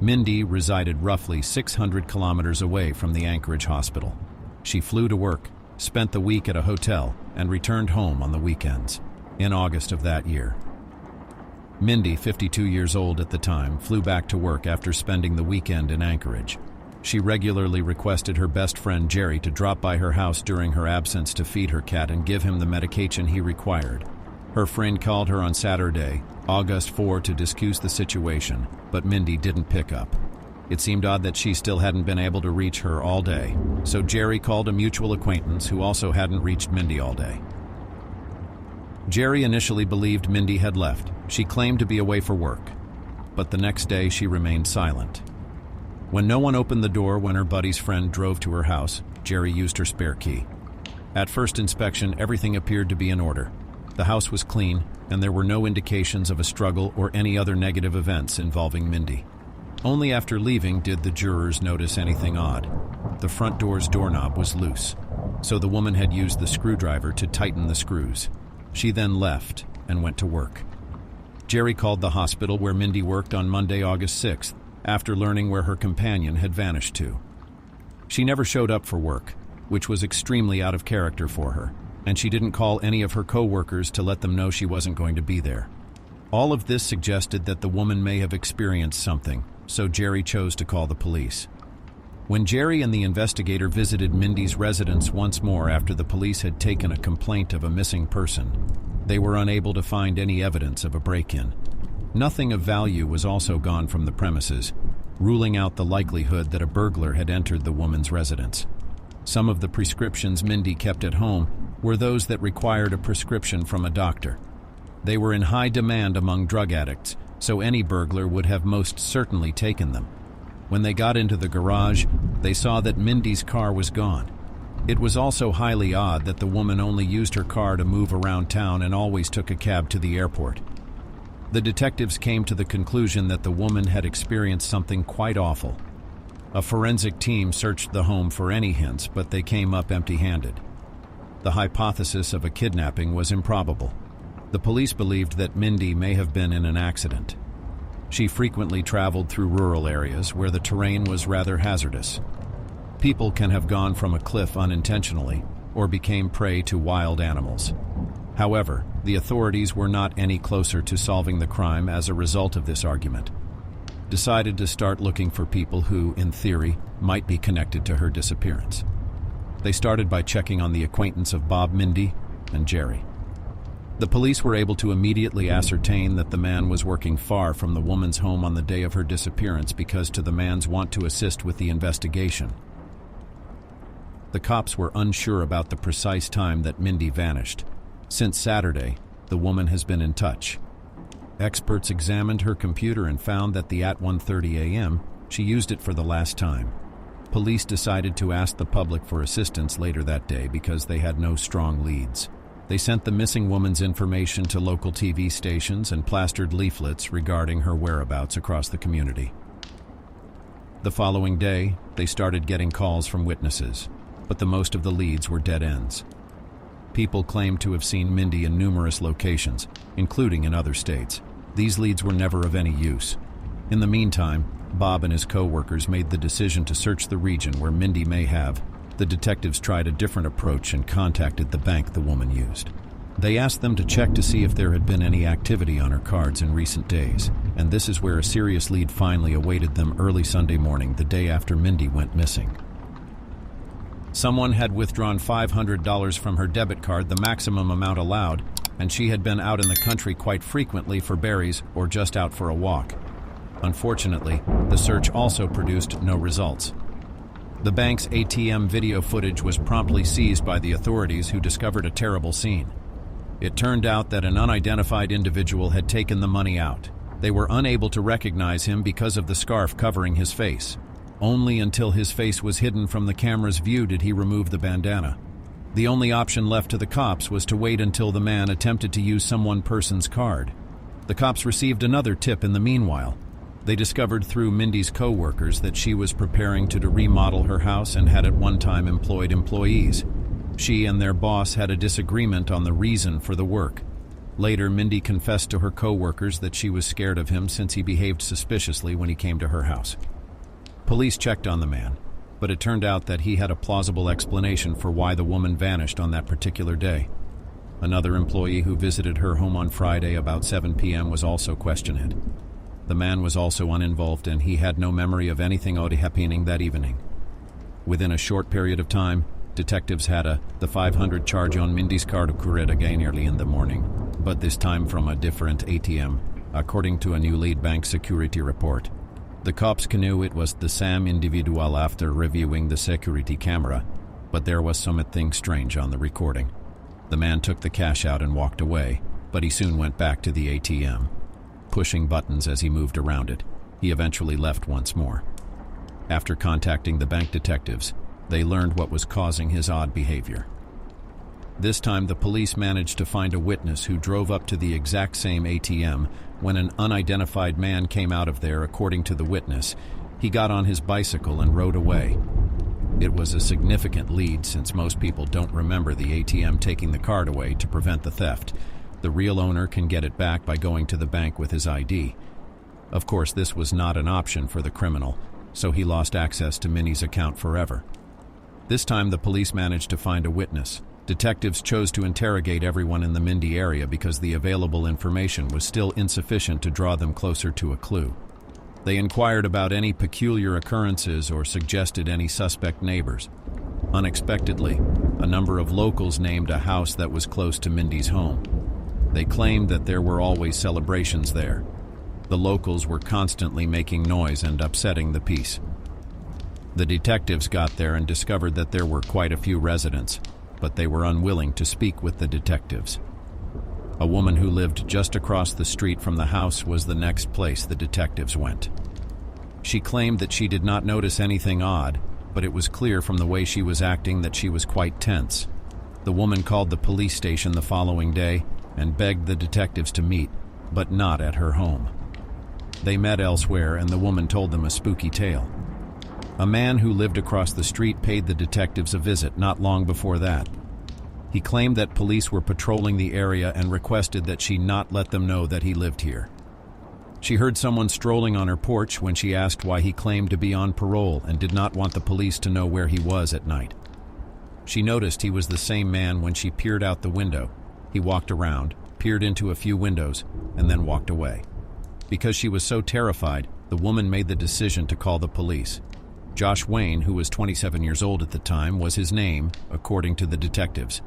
Mindy resided roughly 600 kilometers away from the Anchorage hospital. She flew to work, spent the week at a hotel, and returned home on the weekends. In August of that year, Mindy, 52 years old at the time, flew back to work after spending the weekend in Anchorage. She regularly requested her best friend Jerry to drop by her house during her absence to feed her cat and give him the medication he required. Her friend called her on Saturday, August 4, to discuss the situation, but Mindy didn't pick up. It seemed odd that she still hadn't been able to reach her all day, so Jerry called a mutual acquaintance who also hadn't reached Mindy all day. Jerry initially believed Mindy had left. She claimed to be away for work, but the next day she remained silent. When no one opened the door when her buddy's friend drove to her house, Jerry used her spare key. At first inspection, everything appeared to be in order. The house was clean, and there were no indications of a struggle or any other negative events involving Mindy. Only after leaving did the jurors notice anything odd. The front door's doorknob was loose, so the woman had used the screwdriver to tighten the screws. She then left and went to work. Jerry called the hospital where Mindy worked on Monday, August 6th, after learning where her companion had vanished to. She never showed up for work, which was extremely out of character for her, and she didn't call any of her co-workers to let them know she wasn't going to be there. All of this suggested that the woman may have experienced something, so Jerry chose to call the police. When Jerry and the investigator visited Mindy's residence once more after the police had taken a complaint of a missing person, they were unable to find any evidence of a break-in. Nothing of value was also gone from the premises, ruling out the likelihood that a burglar had entered the woman's residence. Some of the prescriptions Mindy kept at home were those that required a prescription from a doctor. They were in high demand among drug addicts, so any burglar would have most certainly taken them. When they got into the garage, they saw that Mindy's car was gone. It was also highly odd that the woman only used her car to move around town and always took a cab to the airport. The detectives came to the conclusion that the woman had experienced something quite awful. A forensic team searched the home for any hints, but they came up empty-handed. The hypothesis of a kidnapping was improbable. The police believed that Mindy may have been in an accident. She frequently traveled through rural areas where the terrain was rather hazardous. People can have gone from a cliff unintentionally or became prey to wild animals. However, the authorities were not any closer to solving the crime as a result of this argument. decided to start looking for people who, in theory, might be connected to her disappearance. They started by checking on the acquaintance of Bob, Mindy, and Jerry. The police were able to immediately ascertain that the man was working far from the woman's home on the day of her disappearance because to the man's want to assist with the investigation. The cops were unsure about the precise time that Mindy vanished. Since Saturday, the woman has been in touch. Experts examined her computer and found that at 1:30 a.m., she used it for the last time. Police decided to ask the public for assistance later that day because they had no strong leads. They sent the missing woman's information to local TV stations and plastered leaflets regarding her whereabouts across the community. The following day, they started getting calls from witnesses, but the most of the leads were dead ends. People claimed to have seen Mindy in numerous locations, including in other states. These leads were never of any use. In the meantime, Bob and his co-workers made the decision to search the region where Mindy may have. The detectives tried a different approach and contacted the bank the woman used. They asked them to check to see if there had been any activity on her cards in recent days, and this is where a serious lead finally awaited them early Sunday morning, the day after Mindy went missing. Someone had withdrawn $500 from her debit card, the maximum amount allowed, and she had been out in the country quite frequently for berries or just out for a walk. Unfortunately, the search also produced no results. The bank's ATM video footage was promptly seized by the authorities, who discovered a terrible scene. It turned out that an unidentified individual had taken the money out. They were unable to recognize him because of the scarf covering his face. Only until his face was hidden from the camera's view did he remove the bandana. The only option left to the cops was to wait until the man attempted to use some person's card. The cops received another tip in the meanwhile. They discovered through Mindy's co-workers that she was preparing to remodel her house and had at one time employed employees. She and their boss had a disagreement on the reason for the work. Later, Mindy confessed to her co-workers that she was scared of him since he behaved suspiciously when he came to her house. Police checked on the man, but it turned out that he had a plausible explanation for why the woman vanished on that particular day. Another employee who visited her home on Friday about 7 p.m. was also questioned. The man was also uninvolved and he had no memory of anything odd happening that evening. Within a short period of time, detectives had the 500 charge on Mindy's card occurred again early in the morning, but this time from a different ATM, according to a new lead bank security report. The cops knew it was the same individual after reviewing the security camera, but there was something strange on the recording. The man took the cash out and walked away, but he soon went back to the ATM. Pushing buttons as he moved around it, he eventually left once more. After contacting the bank detectives, they learned what was causing his odd behavior. This time, the police managed to find a witness who drove up to the exact same ATM when an unidentified man came out of there. According to the witness, he got on his bicycle and rode away. It was a significant lead since most people don't remember the ATM taking the card away to prevent the theft. The real owner can get it back by going to the bank with his ID. Of course, this was not an option for the criminal, so he lost access to Minnie's account forever. This time, the police managed to find a witness. Detectives chose to interrogate everyone in the Mindy area because the available information was still insufficient to draw them closer to a clue. They inquired about any peculiar occurrences or suggested any suspect neighbors. Unexpectedly, a number of locals named a house that was close to Mindy's home. They claimed that there were always celebrations there. The locals were constantly making noise and upsetting the peace. The detectives got there and discovered that there were quite a few residents, but they were unwilling to speak with the detectives. A woman who lived just across the street from the house was the next place the detectives went. She claimed that she did not notice anything odd, but it was clear from the way she was acting that she was quite tense. The woman called the police station the following day and begged the detectives to meet, but not at her home. They met elsewhere, and the woman told them a spooky tale. A man who lived across the street paid the detectives a visit not long before that. He claimed that police were patrolling the area and requested that she not let them know that he lived here. She heard someone strolling on her porch when she asked why he claimed to be on parole and did not want the police to know where he was at night. She noticed he was the same man when she peered out the window. He walked around, peered into a few windows, and then walked away. Because she was so terrified, the woman made the decision to call the police. Josh Wayne, who was 27 years old at the time, was his name, according to the detectives.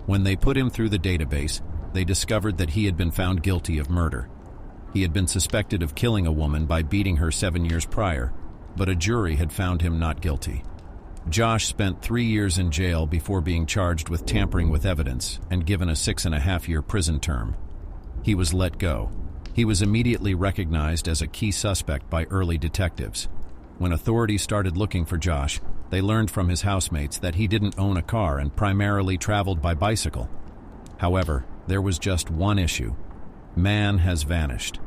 When they put him through the database, they discovered that he had been found guilty of murder. He had been suspected of killing a woman by beating her 7 years prior, but a jury had found him not guilty. Josh spent 3 years in jail before being charged with tampering with evidence and given a 6.5-year prison term. He was let go. He was immediately recognized as a key suspect by early detectives. When authorities started looking for Josh, they learned from his housemates that he didn't own a car and primarily traveled by bicycle. However, there was just one issue. Man has vanished.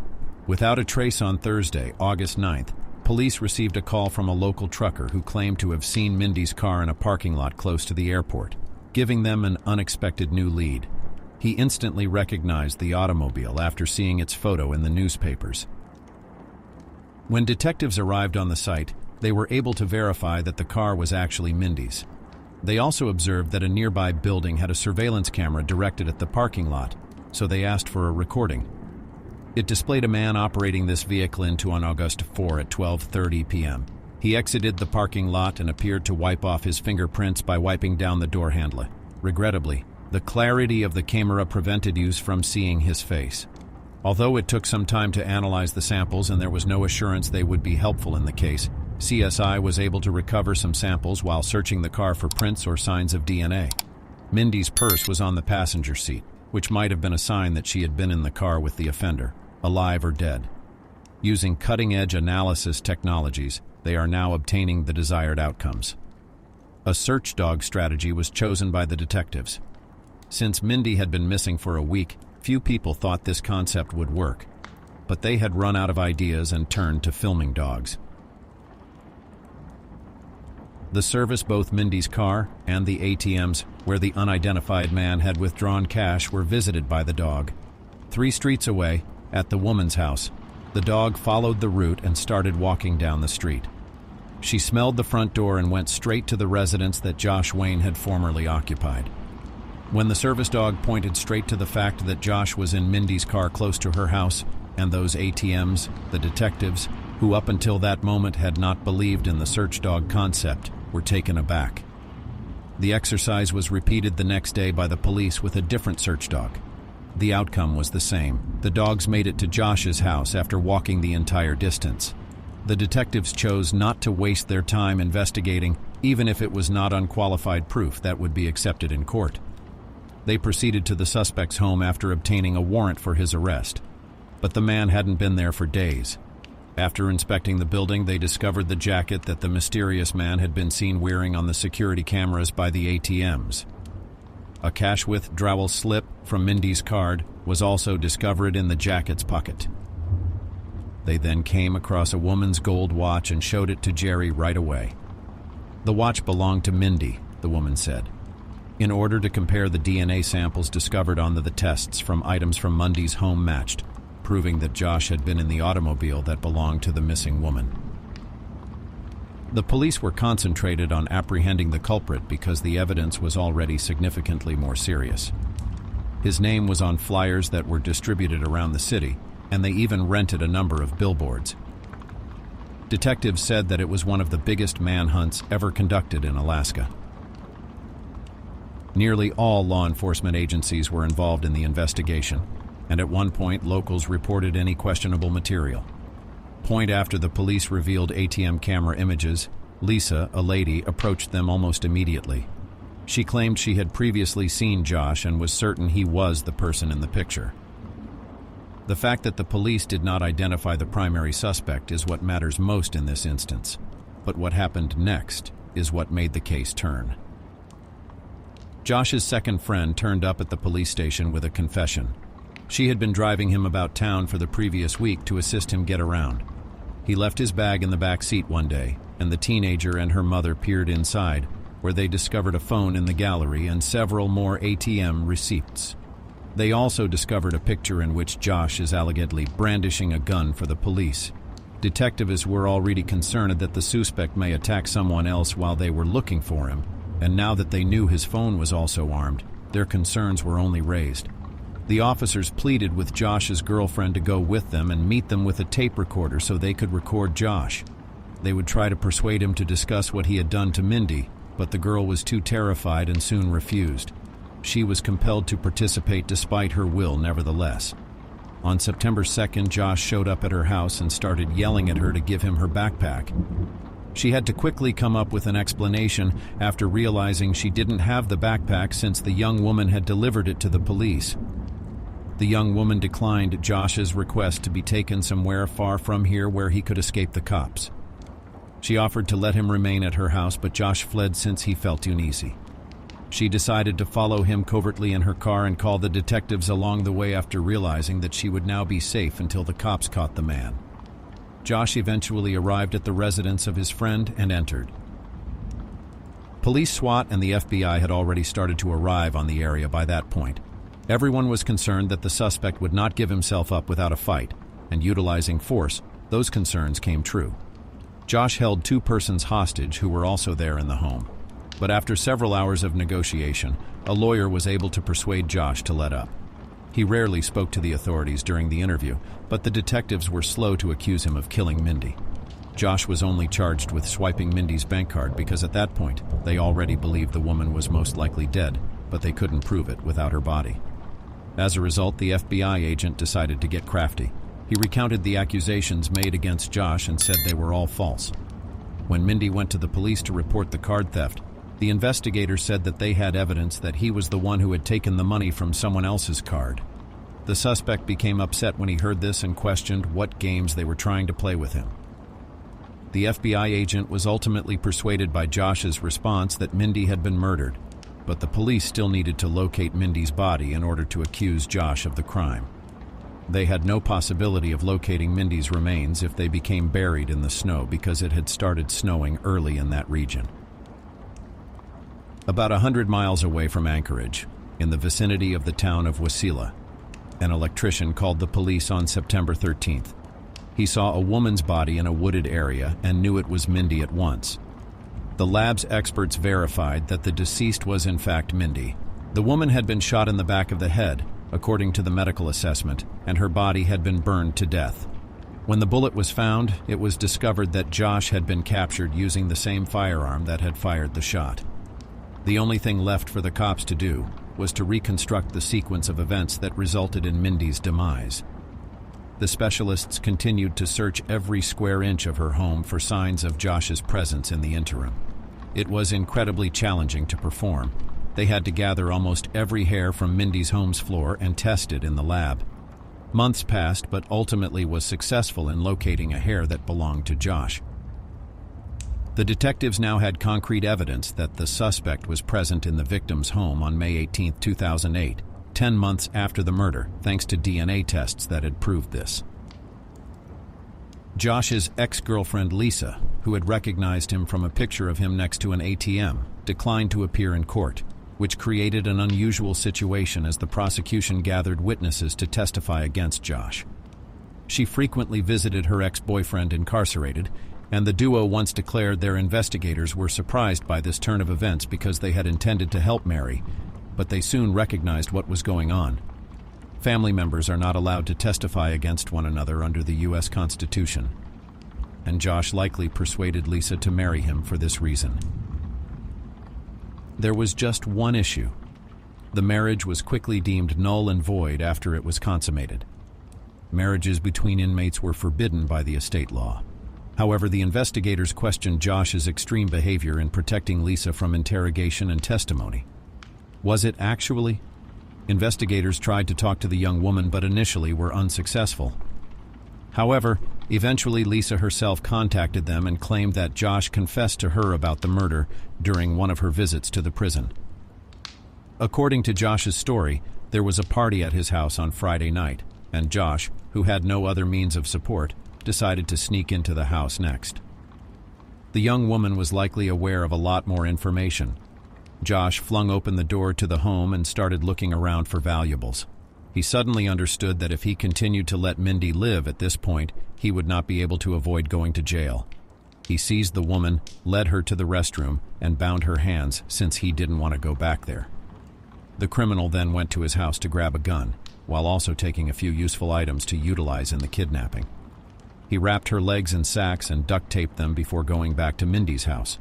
Without a trace on Thursday, August 9th, police received a call from a local trucker who claimed to have seen Mindy's car in a parking lot close to the airport, giving them an unexpected new lead. He instantly recognized the automobile after seeing its photo in the newspapers. When detectives arrived on the site, they were able to verify that the car was actually Mindy's. They also observed that a nearby building had a surveillance camera directed at the parking lot, so they asked for a recording. It displayed a man operating this vehicle into on August 4 at 12:30 p.m. He exited the parking lot and appeared to wipe off his fingerprints by wiping down the door handle. Regrettably, the clarity of the camera prevented us from seeing his face. Although it took some time to analyze the samples and there was no assurance they would be helpful in the case, CSI was able to recover some samples while searching the car for prints or signs of DNA. Mindy's purse was on the passenger seat, which might have been a sign that she had been in the car with the offender, alive or dead. Using cutting-edge analysis technologies, they are now obtaining the desired outcomes. A search dog strategy was chosen by the detectives. Since Mindy had been missing for a week, few people thought this concept would work, but they had run out of ideas and turned to filming dogs. The service, both Mindy's car and the ATMs where the unidentified man had withdrawn cash, were visited by the dog. 3 streets away, at the woman's house, the dog followed the route and started walking down the street. She smelled the front door and went straight to the residence that Josh Wayne had formerly occupied. When the service dog pointed straight to the fact that Josh was in Mindy's car close to her house and those ATMs, the detectives, who up until that moment had not believed in the search dog concept, were taken aback. The exercise was repeated the next day by the police with a different search dog. The outcome was the same. The dogs made it to Josh's house after walking the entire distance. The detectives chose not to waste their time investigating, even if it was not unqualified proof that would be accepted in court. They proceeded to the suspect's home after obtaining a warrant for his arrest. But the man hadn't been there for days. After inspecting the building, they discovered the jacket that the mysterious man had been seen wearing on the security cameras by the ATMs. A cash withdrawal slip from Mindy's card was also discovered in the jacket's pocket. They then came across a woman's gold watch and showed it to Jerry right away. The watch belonged to Mindy, the woman said. In order to compare the DNA samples discovered on the tests from items from Mindy's home matched, proving that Josh had been in the automobile that belonged to the missing woman. The police were concentrated on apprehending the culprit because the evidence was already significantly more serious. His name was on flyers that were distributed around the city, and they even rented a number of billboards. Detectives said that it was one of the biggest manhunts ever conducted in Alaska. Nearly all law enforcement agencies were involved in the investigation, and at one point locals reported any questionable material. Point after the police revealed ATM camera images, Lisa, a lady, approached them almost immediately. She claimed she had previously seen Josh and was certain he was the person in the picture. The fact that the police did not identify the primary suspect is what matters most in this instance, but what happened next is what made the case turn. Josh's second friend turned up at the police station with a confession. She had been driving him about town for the previous week to assist him get around. He left his bag in the back seat one day, and the teenager and her mother peered inside, where they discovered a phone in the gallery and several more ATM receipts. They also discovered a picture in which Josh is allegedly brandishing a gun for the police. Detectives were already concerned that the suspect may attack someone else while they were looking for him, and now that they knew his phone was also armed, their concerns were only raised. The officers pleaded with Josh's girlfriend to go with them and meet them with a tape recorder so they could record Josh. They would try to persuade him to discuss what he had done to Mindy, but the girl was too terrified and soon refused. She was compelled to participate despite her will, nevertheless. On September 2nd, Josh showed up at her house and started yelling at her to give him her backpack. She had to quickly come up with an explanation after realizing she didn't have the backpack since the young woman had delivered it to the police. The young woman declined Josh's request to be taken somewhere far from here where he could escape the cops. She offered to let him remain at her house, but Josh fled since he felt uneasy. She decided to follow him covertly in her car and call the detectives along the way after realizing that she would now be safe until the cops caught the man. Josh eventually arrived at the residence of his friend and entered. Police, SWAT, and the FBI had already started to arrive on the area by that point. Everyone was concerned that the suspect would not give himself up without a fight, and utilizing force, those concerns came true. Josh held 2 persons hostage who were also there in the home. But after several hours of negotiation, a lawyer was able to persuade Josh to let up. He rarely spoke to the authorities during the interview, but the detectives were slow to accuse him of killing Mindy. Josh was only charged with swiping Mindy's bank card because at that point, they already believed the woman was most likely dead, but they couldn't prove it without her body. As a result, the FBI agent decided to get crafty. He recounted the accusations made against Josh and said they were all false. When Mindy went to the police to report the card theft, the investigator said that they had evidence that he was the one who had taken the money from someone else's card. The suspect became upset when he heard this and questioned what games they were trying to play with him. The FBI agent was ultimately persuaded by Josh's response that Mindy had been murdered, but the police still needed to locate Mindy's body in order to accuse Josh of the crime. They had no possibility of locating Mindy's remains if they became buried in the snow because it had started snowing early in that region. About 100 miles away from Anchorage, in the vicinity of the town of Wasilla, an electrician called the police on September 13th. He saw a woman's body in a wooded area and knew it was Mindy at once. The lab's experts verified that the deceased was in fact Mindy. The woman had been shot in the back of the head, according to the medical assessment, and her body had been burned to death. When the bullet was found, it was discovered that Josh had been captured using the same firearm that had fired the shot. The only thing left for the cops to do was to reconstruct the sequence of events that resulted in Mindy's demise. The specialists continued to search every square inch of her home for signs of Josh's presence in the interim. It was incredibly challenging to perform. They had to gather almost every hair from Mindy's home's floor and test it in the lab. Months passed, but ultimately was successful in locating a hair that belonged to Josh. The detectives now had concrete evidence that the suspect was present in the victim's home on May 18, 2008, 10 months after the murder, thanks to DNA tests that had proved this. Josh's ex-girlfriend Lisa, who had recognized him from a picture of him next to an ATM, declined to appear in court, which created an unusual situation as the prosecution gathered witnesses to testify against Josh. She frequently visited her ex-boyfriend incarcerated, and the duo once declared their investigators were surprised by this turn of events because they had intended to help Mary, but they soon recognized what was going on. Family members are not allowed to testify against one another under the U.S. Constitution, and Josh likely persuaded Lisa to marry him for this reason. There was just one issue. The marriage was quickly deemed null and void after it was consummated. Marriages between inmates were forbidden by the estate law. However, the investigators questioned Josh's extreme behavior in protecting Lisa from interrogation and testimony. Was it actually? Investigators tried to talk to the young woman but initially were unsuccessful. However, eventually Lisa herself contacted them and claimed that Josh confessed to her about the murder during one of her visits to the prison. According to Josh's story, there was a party at his house on Friday night, and Josh, who had no other means of support, decided to sneak into the house next. The young woman was likely aware of a lot more information. Josh flung open the door to the home and started looking around for valuables. He suddenly understood that if he continued to let Mindy live at this point, he would not be able to avoid going to jail. He seized the woman, led her to the restroom, and bound her hands since he didn't want to go back there. The criminal then went to his house to grab a gun. while also taking a few useful items to utilize in the kidnapping. He wrapped her legs in sacks and duct taped them before going back to Mindy's house.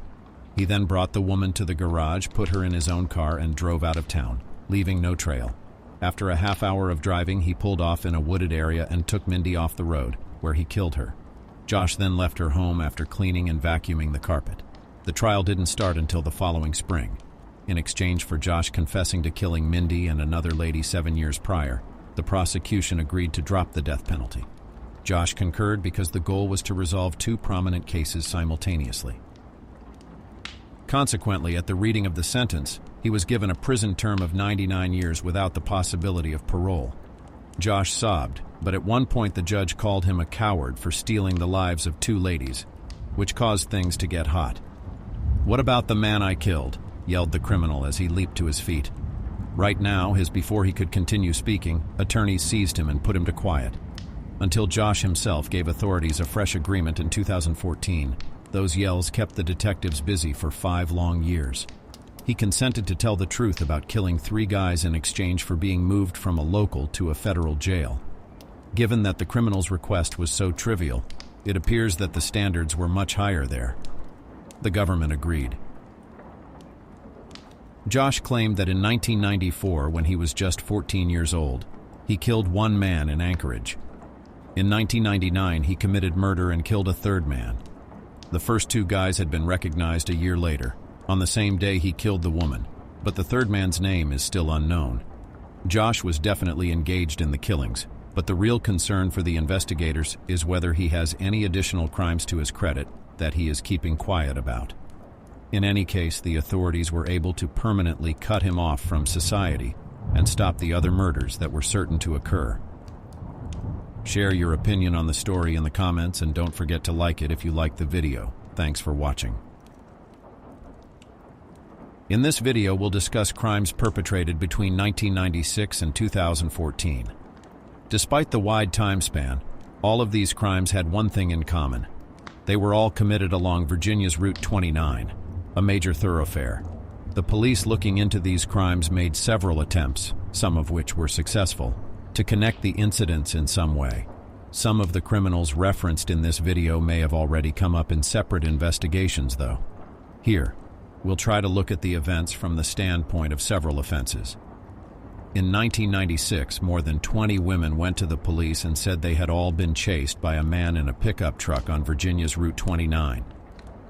He then brought the woman to the garage, put her in his own car, and drove out of town, leaving no trail. After a half hour of driving, he pulled off in a wooded area and took Mindy off the road, where he killed her. Josh then left her home after cleaning and vacuuming the carpet. The trial didn't start until the following spring. In exchange for Josh confessing to killing Mindy and another lady 7 years prior, the prosecution agreed to drop the death penalty. Josh concurred because the goal was to resolve 2 prominent cases simultaneously. Consequently, at the reading of the sentence, he was given a prison term of 99 years without the possibility of parole. Josh sobbed, but at one point the judge called him a coward for stealing the lives of 2 ladies, which caused things to get hot. "What about the man I killed?" yelled the criminal as he leaped to his feet. Right now, before he could continue speaking, attorneys seized him and put him to quiet. Until Josh himself gave authorities a fresh agreement in 2014, those yells kept the detectives busy for 5 long years. He consented to tell the truth about killing 3 guys in exchange for being moved from a local to a federal jail. Given that the criminal's request was so trivial, it appears that the standards were much higher there. The government agreed. Josh claimed that in 1994, when he was just 14 years old, he killed 1 man in Anchorage. In 1999, he committed murder and killed a 3rd man. The first 2 guys had been recognized a year later. On the same day he killed the woman, but the 3rd man's name is still unknown. Josh was definitely engaged in the killings, but the real concern for the investigators is whether he has any additional crimes to his credit that he is keeping quiet about. In any case, the authorities were able to permanently cut him off from society and stop the other murders that were certain to occur. Share your opinion on the story in the comments, and don't forget to like it if you liked the video. Thanks for watching. In this video, we'll discuss crimes perpetrated between 1996 and 2014. Despite the wide time span, all of these crimes had one thing in common. They were all committed along Virginia's Route 29, a major thoroughfare. The police looking into these crimes made several attempts, some of which were successful, to connect the incidents in some way. Some of the criminals referenced in this video may have already come up in separate investigations, though. Here, we'll try to look at the events from the standpoint of several offenses. In 1996, more than 20 women went to the police and said they had all been chased by a man in a pickup truck on Virginia's Route 29.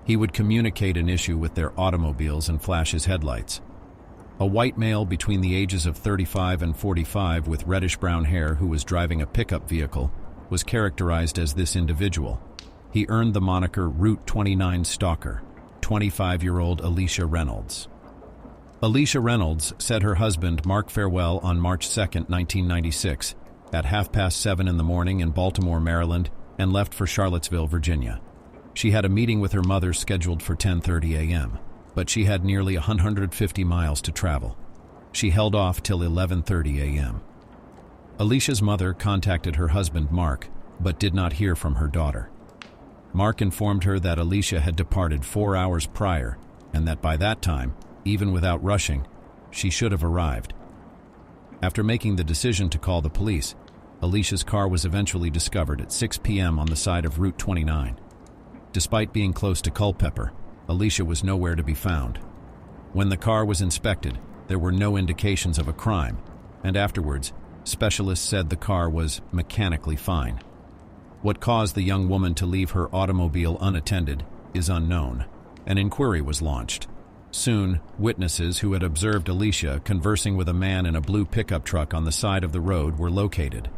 He would communicate an issue with their automobiles and flash his headlights. A white male between the ages of 35 and 45 with reddish-brown hair who was driving a pickup vehicle was characterized as this individual. He earned the moniker Route 29 Stalker, 25-year-old Alicia Reynolds. Alicia Reynolds said her husband, Marc, farewell on March 2, 1996, at 7:30 in the morning in Baltimore, Maryland, and left for Charlottesville, Virginia. She had a meeting with her mother scheduled for 10:30 a.m., but she had nearly 150 miles to travel. She held off till 11:30 a.m. Alicia's mother contacted her husband, Marc, but did not hear from her daughter. Marc informed her that Alicia had departed 4 hours prior, and that by that time, even without rushing, she should have arrived. After making the decision to call the police, Alicia's car was eventually discovered at 6 p.m. on the side of Route 29. Despite being close to Culpeper, Alicia was nowhere to be found. When the car was inspected, there were no indications of a crime, and afterwards, specialists said the car was mechanically fine. What caused the young woman to leave her automobile unattended is unknown. An inquiry was launched. Soon, witnesses who had observed Alicia conversing with a man in a blue pickup truck on the side of the road were located.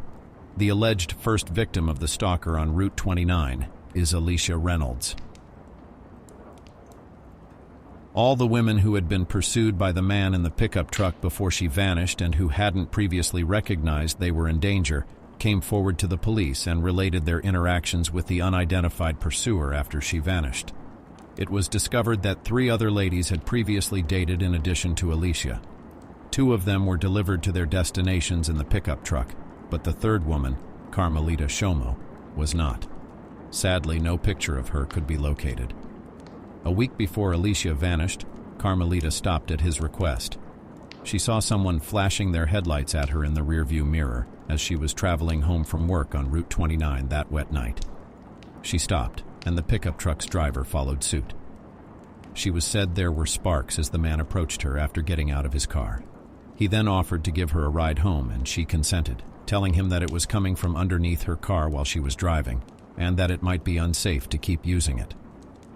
The alleged first victim of the stalker on Route 29 is Alicia Reynolds. All the women who had been pursued by the man in the pickup truck before she vanished and who hadn't previously recognized they were in danger came forward to the police and related their interactions with the unidentified pursuer after she vanished. It was discovered that 3 other ladies had previously dated in addition to Alicia. 2 of them were delivered to their destinations in the pickup truck, but the 3rd woman, Carmelita Shomo, was not. Sadly, no picture of her could be located. A week before Alicia vanished, Carmelita stopped at his request. she saw someone flashing their headlights at her in the rearview mirror as she was traveling home from work on Route 29 that wet night. She stopped, and the pickup truck's driver followed suit. She was said there were sparks as the man approached her after getting out of his car. He then offered to give her a ride home, and she consented, telling him that it was coming from underneath her car while she was driving, and that it might be unsafe to keep using it.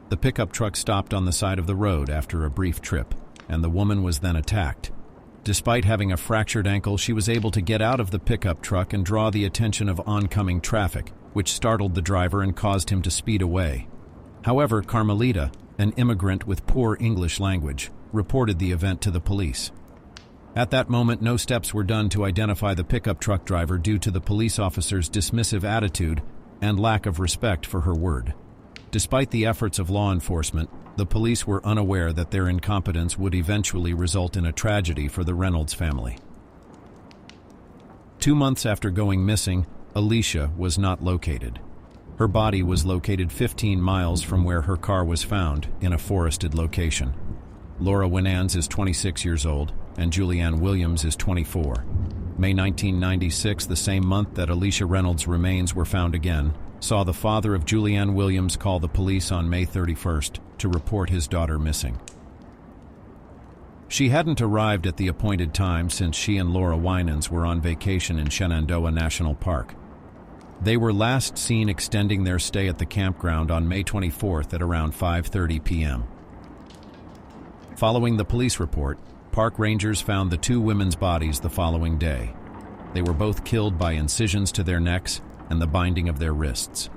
The pickup truck stopped on the side of the road after a brief trip, and the woman was then attacked. Despite having a fractured ankle, she was able to get out of the pickup truck and draw the attention of oncoming traffic, which startled the driver and caused him to speed away. However, Carmelita, an immigrant with poor English language, reported the event to the police. At that moment, no steps were done to identify the pickup truck driver due to the police officer's dismissive attitude and lack of respect for her word. Despite the efforts of law enforcement, the police were unaware that their incompetence would eventually result in a tragedy for the Reynolds family. 2 months after going missing, Alicia was not located. Her body was located 15 miles from where her car was found, in a forested location. Laura Winans is 26 years old, and Julianne Williams is 24. May 1996, the same month that Alicia Reynolds' remains were found again, saw the father of Julianne Williams call the police on May 31st to report his daughter missing. She hadn't arrived at the appointed time since she and Laura Winans were on vacation in Shenandoah National Park. They were last seen extending their stay at the campground on May 24th at around 5:30 p.m. Following the police report, park rangers found the 2 women's bodies the following day. They were both killed by incisions to their necks and the binding of their wrists.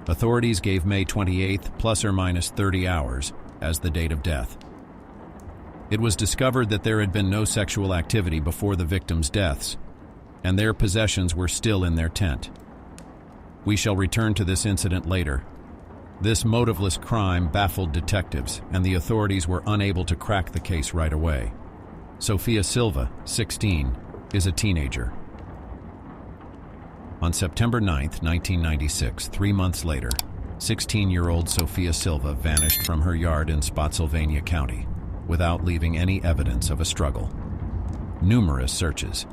Authorities gave May 28th plus or minus 30 hours as the date of death. It was discovered that there had been no sexual activity before the victims' deaths, and their possessions were still in their tent. We shall return to this incident later. This motiveless crime baffled detectives, and the authorities were unable to crack the case right away. Sophia Silva, 16, is a teenager. On September 9, 1996, 3 months later, 16-year-old Sophia Silva vanished from her yard in Spotsylvania County without leaving any evidence of a struggle. Numerous searches.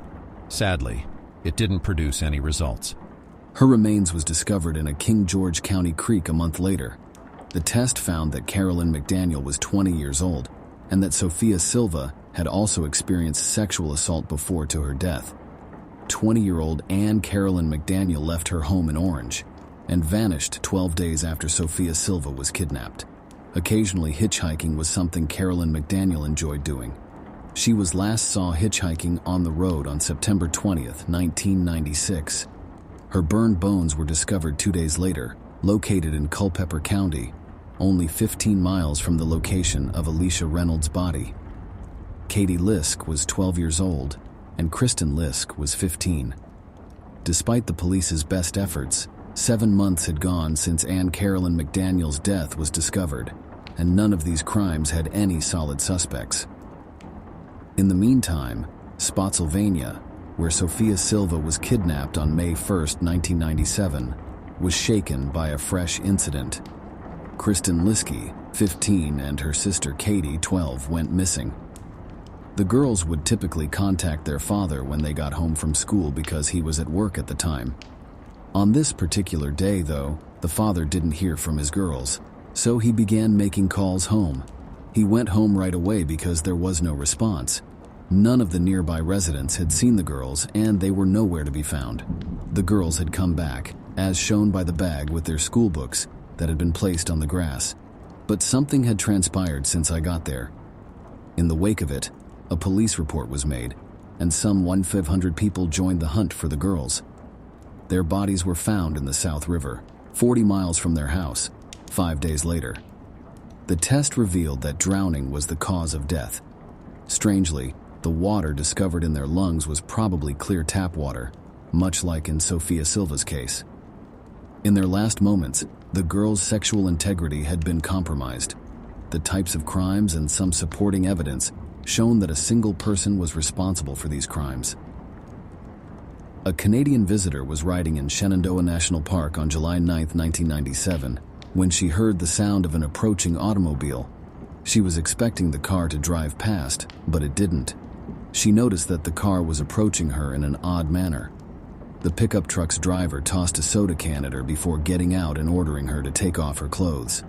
Sadly, it didn't produce any results. Her remains was discovered in a King George County creek a month later. The test found that Carolyn McDaniel was 20 years old and that Sophia Silva had also experienced sexual assault before to her death. 20-year-old Anne Carolyn McDaniel left her home in Orange and vanished 12 days after Sophia Silva was kidnapped. Occasionally, hitchhiking was something Carolyn McDaniel enjoyed doing. She was last saw hitchhiking on the road on September 20th, 1996. Her burned bones were discovered 2 days later, located in Culpeper County, only 15 miles from the location of Alicia Reynolds' body. Katie Lisk was 12 years old, and Kristen Lisk was 15. Despite the police's best efforts, 7 months had gone since Anne Carolyn McDaniel's death was discovered, and none of these crimes had any solid suspects. In the meantime, Spotsylvania, where Sophia Silva was kidnapped on May 1, 1997, was shaken by a fresh incident. Kristen Liske, 15, and her sister Katie, 12, went missing. The girls would typically contact their father when they got home from school because he was at work at the time. On this particular day, though, the father didn't hear from his girls, so he began making calls home. He went home right away because there was no response. None of the nearby residents had seen the girls, and they were nowhere to be found. The girls had come back, as shown by the bag with their school books that had been placed on the grass. But something had transpired since I got there. In the wake of it, a police report was made, and some 1,500 people joined the hunt for the girls. Their bodies were found in the South River, 40 miles from their house, 5 days later. The test revealed that drowning was the cause of death. Strangely, the water discovered in their lungs was probably clear tap water, much like in Sophia Silva's case. In their last moments, the girls' sexual integrity had been compromised. The types of crimes and some supporting evidence shown that a single person was responsible for these crimes. A Canadian visitor was riding in Shenandoah National Park on July 9, 1997, when she heard the sound of an approaching automobile. She was expecting the car to drive past, but it didn't. She noticed that the car was approaching her in an odd manner. The pickup truck's driver tossed a soda can at her before getting out and ordering her to take off her clothes.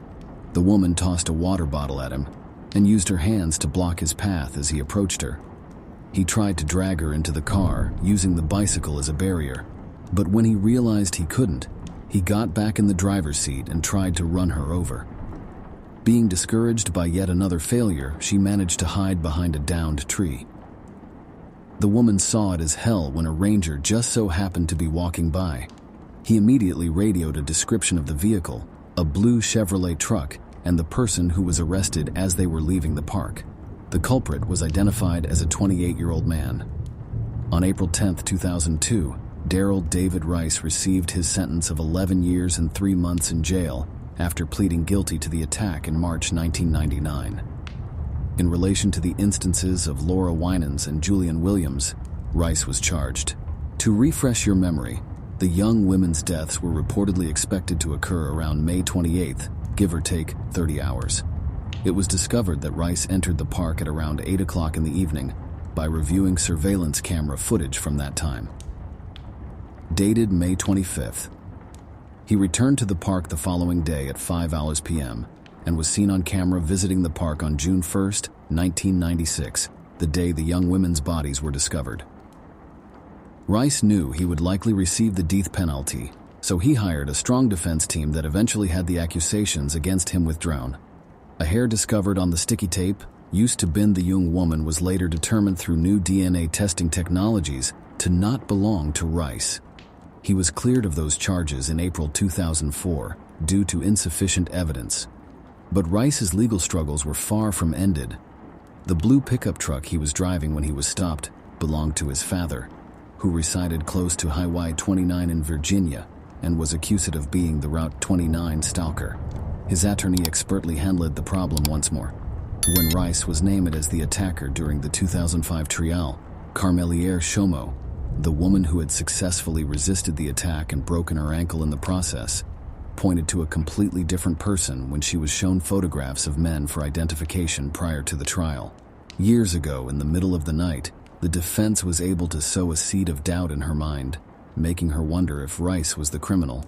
The woman tossed a water bottle at him and used her hands to block his path as he approached her. He tried to drag her into the car, using the bicycle as a barrier, but when he realized he couldn't, he got back in the driver's seat and tried to run her over. Being discouraged by yet another failure, she managed to hide behind a downed tree. The woman saw it as hell when a ranger just so happened to be walking by. He immediately radioed a description of the vehicle, a blue Chevrolet truck, and the person who was arrested as they were leaving the park. The culprit was identified as a 28-year-old man. On April 10, 2002, Daryl David Rice received his sentence of 11 years and 3 months in jail after pleading guilty to the attack in March 1999. In relation to the instances of Laura Winans and Julian Williams, Rice was charged. To refresh your memory, the young women's deaths were reportedly expected to occur around May 28th, give or take 30 hours. It was discovered that Rice entered the park at around 8 o'clock in the evening by reviewing surveillance camera footage from that time. Dated May 25th. He returned to the park the following day at 5 p.m. and was seen on camera visiting the park on June 1st, 1996, the day the young women's bodies were discovered. Rice knew he would likely receive the death penalty, so he hired a strong defense team that eventually had the accusations against him withdrawn. A hair discovered on the sticky tape used to bind the young woman was later determined through new DNA testing technologies to not belong to Rice. He was cleared of those charges in April 2004 due to insufficient evidence. But Rice's legal struggles were far from ended. The blue pickup truck he was driving when he was stopped belonged to his father, who resided close to Highway 29 in Virginia and was accused of being the Route 29 stalker. His attorney expertly handled the problem once more. When Rice was named as the attacker during the 2005 trial, Carmeliere Shomo, the woman who had successfully resisted the attack and broken her ankle in the process, pointed to a completely different person when she was shown photographs of men for identification prior to the trial. Years ago, in the middle of the night, the defense was able to sow a seed of doubt in her mind, making her wonder if Rice was the criminal.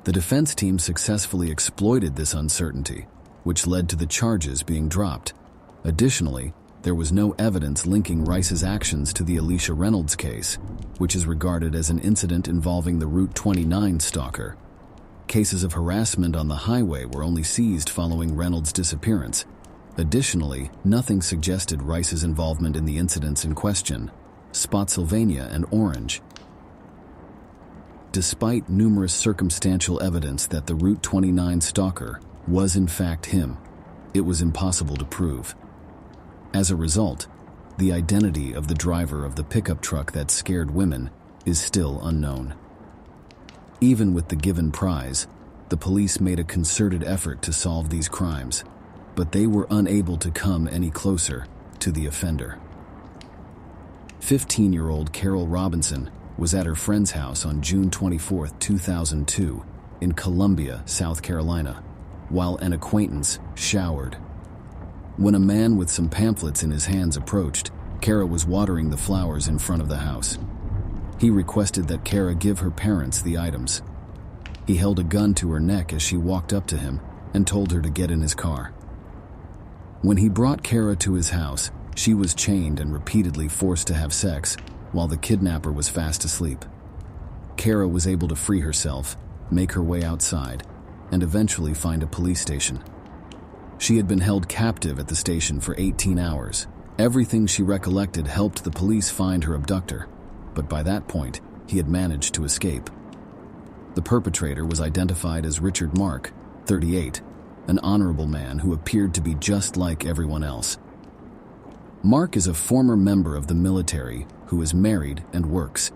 The defense team successfully exploited this uncertainty, which led to the charges being dropped. Additionally, there was no evidence linking Rice's actions to the Alicia Reynolds case, which is regarded as an incident involving the Route 29 stalker. Cases of harassment on the highway were only seized following Reynolds' disappearance. Additionally, nothing suggested Rice's involvement in the incidents in question, Spotsylvania and Orange. Despite numerous circumstantial evidence that the Route 29 stalker was in fact him, it was impossible to prove. As a result, the identity of the driver of the pickup truck that scared women is still unknown. Even with the given prize, the police made a concerted effort to solve these crimes, but they were unable to come any closer to the offender. 15-year-old Carol Robinson was at her friend's house on June 24, 2002, in Columbia, South Carolina, while an acquaintance showered. When a man with some pamphlets in his hands approached, Kara was watering the flowers in front of the house. He requested that Kara give her parents the items. He held a gun to her neck as she walked up to him and told her to get in his car. When he brought Kara to his house, she was chained and repeatedly forced to have sex while the kidnapper was fast asleep. Kara was able to free herself, make her way outside, and eventually find a police station. She had been held captive at the station for 18 hours. Everything she recollected helped the police find her abductor, but by that point, he had managed to escape. The perpetrator was identified as Richard Marc, 38, an honorable man who appeared to be just like everyone else. Marc is a former member of the military who is married and works.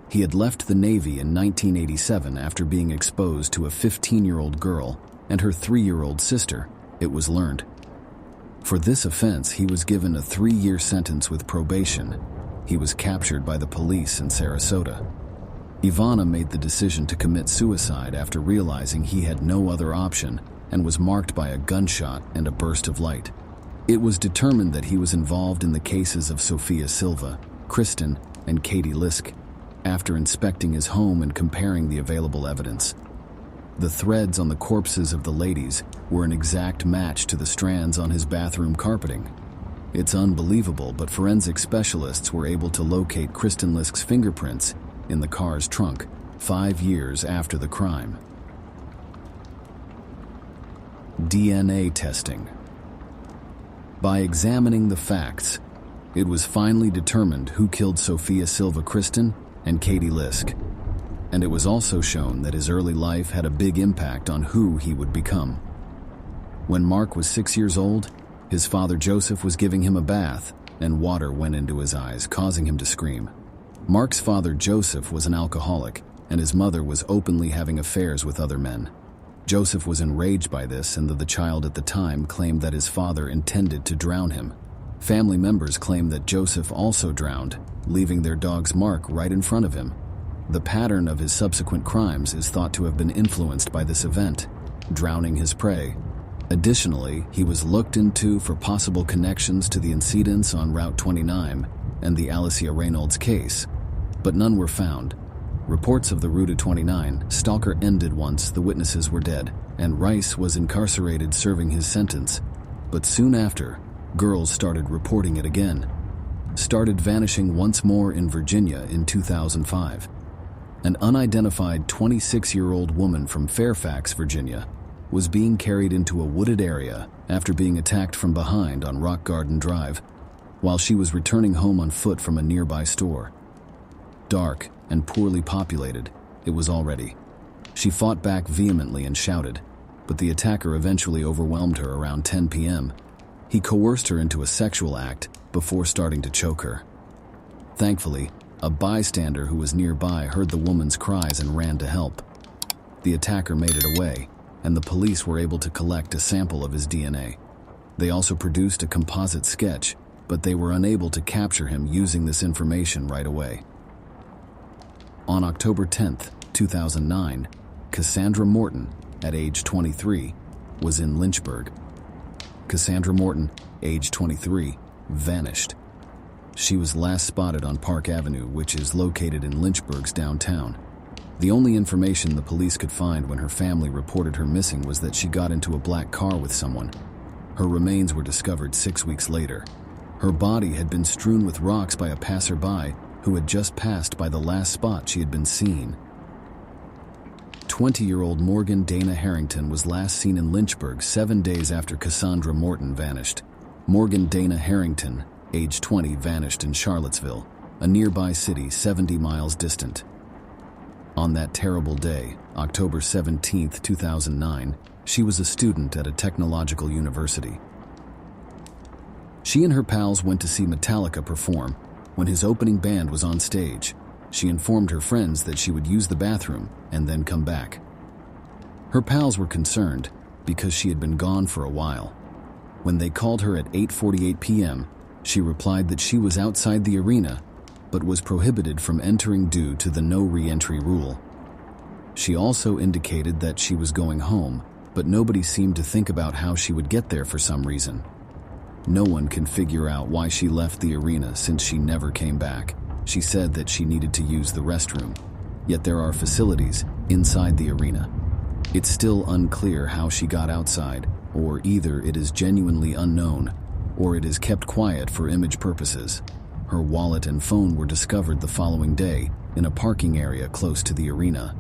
He had left the Navy in 1987 after being exposed to a 15-year-old girl and her 3-year-old sister, it was learned. For this offense, he was given a 3-year sentence with probation. He was captured by the police in Sarasota. Ivana made the decision to commit suicide after realizing he had no other option and was marked by a gunshot and a burst of light. It was determined that he was involved in the cases of Sophia Silva, Kristen, and Katie Lisk, after inspecting his home and comparing the available evidence. The threads on the corpses of the ladies were an exact match to the strands on his bathroom carpeting. It's unbelievable, but forensic specialists were able to locate Kristen Lisk's fingerprints in the car's trunk 5 years after the crime. DNA testing. By examining the facts, it was finally determined who killed Sophia Silva Kristen and Katie Lisk. And it was also shown that his early life had a big impact on who he would become. When Marc was 6 years old, his father Joseph was giving him a bath, and water went into his eyes, causing him to scream. Marc's father Joseph was an alcoholic, and his mother was openly having affairs with other men. Joseph was enraged by this, and the child at the time claimed that his father intended to drown him. Family members claimed that Joseph also drowned, leaving their dog's Marc right in front of him. The pattern of his subsequent crimes is thought to have been influenced by this event, drowning his prey. Additionally, he was looked into for possible connections to the incidents on Route 29 and the Alicia Reynolds case, but none were found. Reports of the Route 29 stalker ended once the witnesses were dead, and Rice was incarcerated serving his sentence. But soon after, girls started reporting it again. Started vanishing once more in Virginia in 2005. An unidentified 26-year-old woman from Fairfax, Virginia, was being carried into a wooded area after being attacked from behind on Rock Garden Drive while she was returning home on foot from a nearby store. Dark and poorly populated, it was already. She fought back vehemently and shouted, but the attacker eventually overwhelmed her around 10 p.m. He coerced her into a sexual act before starting to choke her. Thankfully, a bystander who was nearby heard the woman's cries and ran to help. The attacker made it away, and the police were able to collect a sample of his DNA. They also produced a composite sketch, but they were unable to capture him using this information right away. On October 10, 2009, Cassandra Morton, at age 23, was in Lynchburg. Cassandra Morton, age 23, vanished. She was last spotted on Park Avenue, which is located in Lynchburg's downtown. The only information the police could find when her family reported her missing was that she got into a black car with someone. Her remains were discovered 6 weeks later. Her body had been strewn with rocks by a passerby who had just passed by the last spot she had been seen. 20-year-old Morgan Dana Harrington was last seen in Lynchburg 7 days after Cassandra Morton vanished. Morgan Dana Harrington, age 20, vanished in Charlottesville, a nearby city 70 miles distant. On that terrible day, October 17, 2009, she was a student at a technological university. She and her pals went to see Metallica perform. When his opening band was on stage, she informed her friends that she would use the bathroom and then come back. Her pals were concerned because she had been gone for a while. When they called her at 8:48 p.m., she replied that she was outside the arena but was prohibited from entering due to the no re-entry rule. She also indicated that she was going home, but nobody seemed to think about how she would get there for some reason. No one can figure out why she left the arena since she never came back. She said that she needed to use the restroom, yet there are facilities inside the arena. It's still unclear how she got outside, or either it is genuinely unknown, or it is kept quiet for image purposes. Her wallet and phone were discovered the following day in a parking area close to the arena.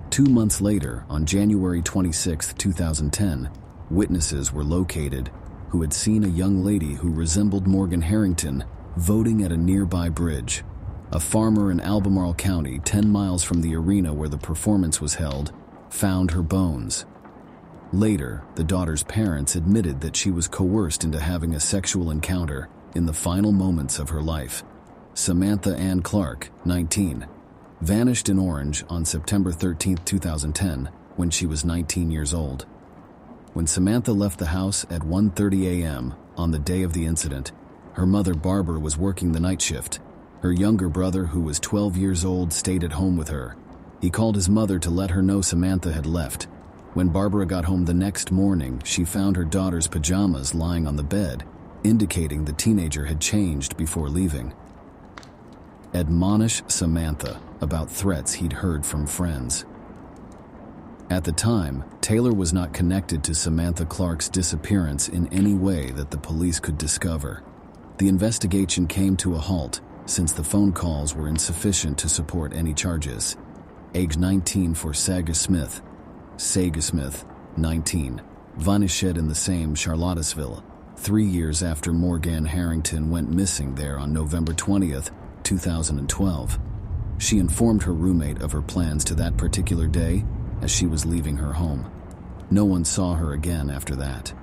2 months later, on January 26, 2010, witnesses were located who had seen a young lady who resembled Morgan Harrington voting at a nearby bridge. A farmer in Albemarle County, 10 miles from the arena where the performance was held, found her bones. Later, the daughter's parents admitted that she was coerced into having a sexual encounter in the final moments of her life. Samantha Ann Clark, 19, vanished in Orange on September 13, 2010, when she was 19 years old. When Samantha left the house at 1:30 a.m. on the day of the incident, her mother Barbara was working the night shift. Her younger brother, who was 12 years old, stayed at home with her. He called his mother to let her know Samantha had left. When Barbara got home the next morning, she found her daughter's pajamas lying on the bed indicating the teenager had changed before leaving. Admonish Samantha about threats he'd heard from friends. At the time, Taylor was not connected to Samantha Clark's disappearance in any way that the police could discover. The investigation came to a halt since the phone calls were insufficient to support any charges. Age 19 for Saga Smith, 19, vanished in the same Charlottesville, 3 years after Morgan Harrington went missing there on November 20th, 2012. She informed her roommate of her plans to that particular day as she was leaving her home. No one saw her again after that.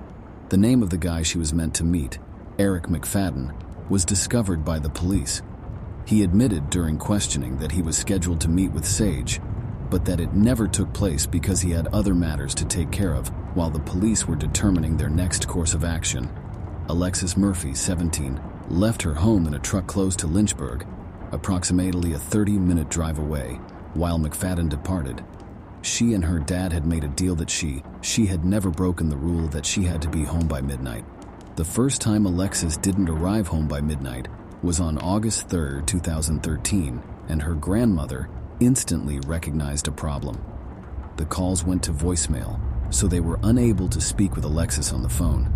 The name of the guy she was meant to meet, Eric McFadden, was discovered by the police. He admitted during questioning that he was scheduled to meet with Sage, but that it never took place because he had other matters to take care of while the police were determining their next course of action. Alexis Murphy, 17, left her home in a truck close to Lynchburg, approximately a 30-minute drive away, while McFadden departed. She and her dad had made a deal that she had never broken the rule that she had to be home by midnight. The first time Alexis didn't arrive home by midnight was on August 3, 2013, and her grandmother instantly recognized a problem. The calls went to voicemail, so they were unable to speak with Alexis on the phone.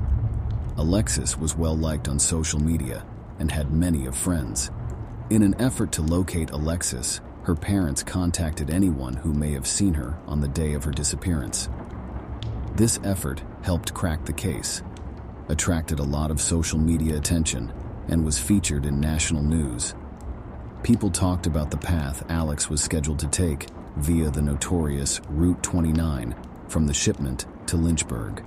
Alexis was well liked on social media and had many of friends. In an effort to locate Alexis, her parents contacted anyone who may have seen her on the day of her disappearance. This effort helped crack the case, attracted a lot of social media attention, and was featured in national news. People talked about the path Alex was scheduled to take via the notorious Route 29 from the shipment to Lynchburg.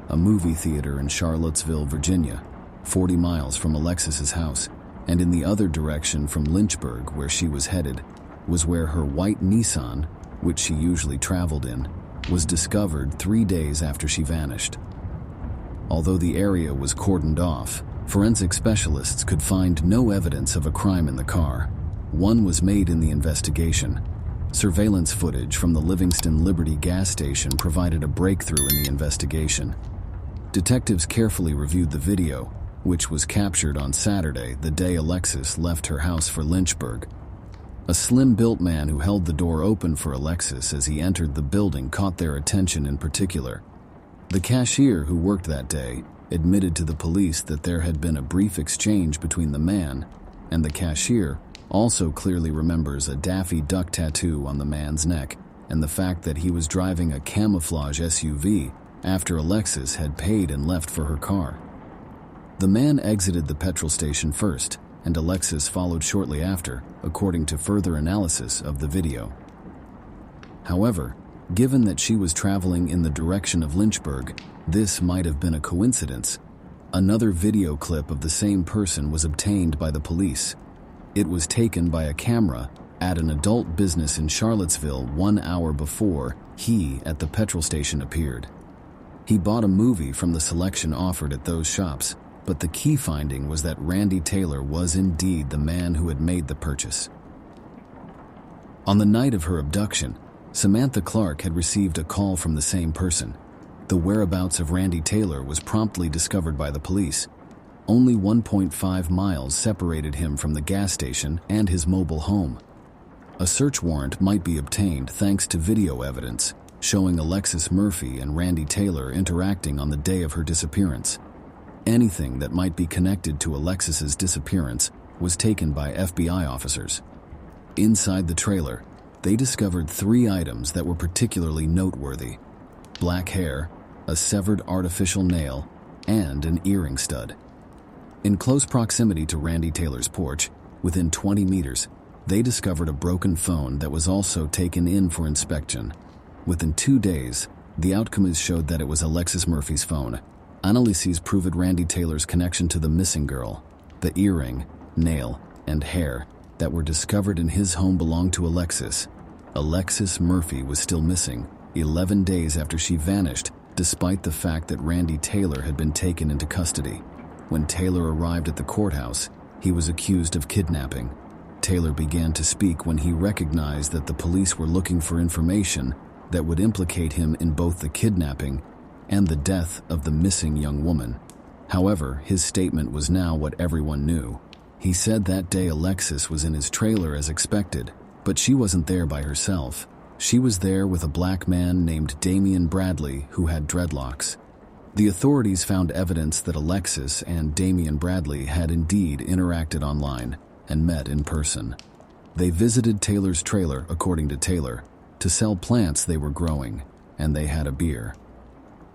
A movie theater in Charlottesville, Virginia, 40 miles from Alexis's house, and in the other direction from Lynchburg where she was headed, was where her white Nissan, which she usually traveled in, was discovered 3 days after she vanished. Although the area was cordoned off, forensic specialists could find no evidence of a crime in the car. One was made in the investigation. Surveillance footage from the Livingston Liberty gas station provided a breakthrough in the investigation. Detectives carefully reviewed the video, which was captured on Saturday, the day Alexis left her house for Lynchburg. A slim-built man who held the door open for Alexis as he entered the building caught their attention in particular. The cashier who worked that day admitted to the police that there had been a brief exchange between the man, and the cashier also clearly remembers a Daffy Duck tattoo on the man's neck and the fact that he was driving a camouflage SUV after Alexis had paid and left for her car. The man exited the petrol station first, and Alexis followed shortly after, according to further analysis of the video. However, given that she was traveling in the direction of Lynchburg, this might have been a coincidence. Another video clip of the same person was obtained by the police. It was taken by a camera at an adult business in Charlottesville 1 hour before he at the petrol station appeared. He bought a movie from the selection offered at those shops, but the key finding was that Randy Taylor was indeed the man who had made the purchase. On the night of her abduction, Samantha Clark had received a call from the same person. The whereabouts of Randy Taylor was promptly discovered by the police. Only 1.5 miles separated him from the gas station and his mobile home. A search warrant might be obtained thanks to video evidence showing Alexis Murphy and Randy Taylor interacting on the day of her disappearance. Anything that might be connected to Alexis's disappearance was taken by FBI officers. Inside the trailer, they discovered 3 items that were particularly noteworthy: black hair, a severed artificial nail, and an earring stud. In close proximity to Randy Taylor's porch, within 20 meters, they discovered a broken phone that was also taken in for inspection. Within 2 days, the outcomes showed that it was Alexis Murphy's phone. Analyses proved Randy Taylor's connection to the missing girl. The earring, nail, and hair that were discovered in his home belonged to Alexis. Alexis Murphy was still missing 11 days after she vanished, despite the fact that Randy Taylor had been taken into custody. When Taylor arrived at the courthouse, he was accused of kidnapping. Taylor began to speak when he recognized that the police were looking for information that would implicate him in both the kidnapping and the death of the missing young woman. However, his statement was now what everyone knew. He said that day Alexis was in his trailer as expected, but she wasn't there by herself. She was there with a black man named Damian Bradley who had dreadlocks. The authorities found evidence that Alexis and Damian Bradley had indeed interacted online and met in person. They visited Taylor's trailer, according to Taylor, to sell plants they were growing, and they had a beer.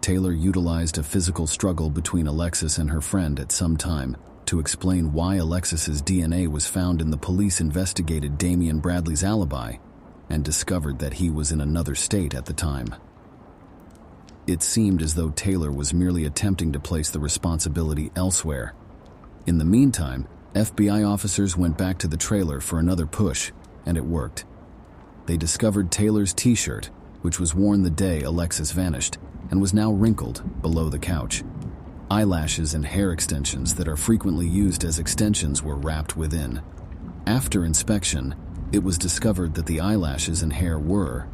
Taylor utilized a physical struggle between Alexis and her friend at some time to explain why Alexis's DNA was found in the police investigated Damian Bradley's alibi and discovered that he was in another state at the time. It seemed as though Taylor was merely attempting to place the responsibility elsewhere. In the meantime, FBI officers went back to the trailer for another push, and it worked. They discovered Taylor's t-shirt, which was worn the day Alexis vanished, and was now wrinkled below the couch. Eyelashes and hair extensions that are frequently used as extensions were wrapped within. After inspection, it was discovered that the eyelashes and hair were.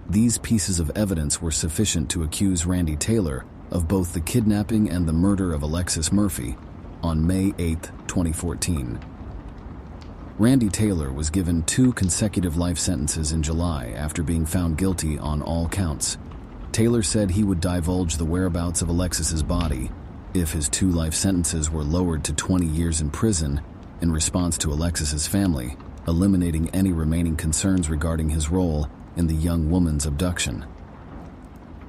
These pieces of evidence were sufficient to accuse Randy Taylor of both the kidnapping and the murder of Alexis Murphy on May 8, 2014. Randy Taylor was given 2 consecutive life sentences in July after being found guilty on all counts. Taylor said he would divulge the whereabouts of Alexis's body if his 2 life sentences were lowered to 20 years in prison in response to Alexis's family, eliminating any remaining concerns regarding his role in the young woman's abduction.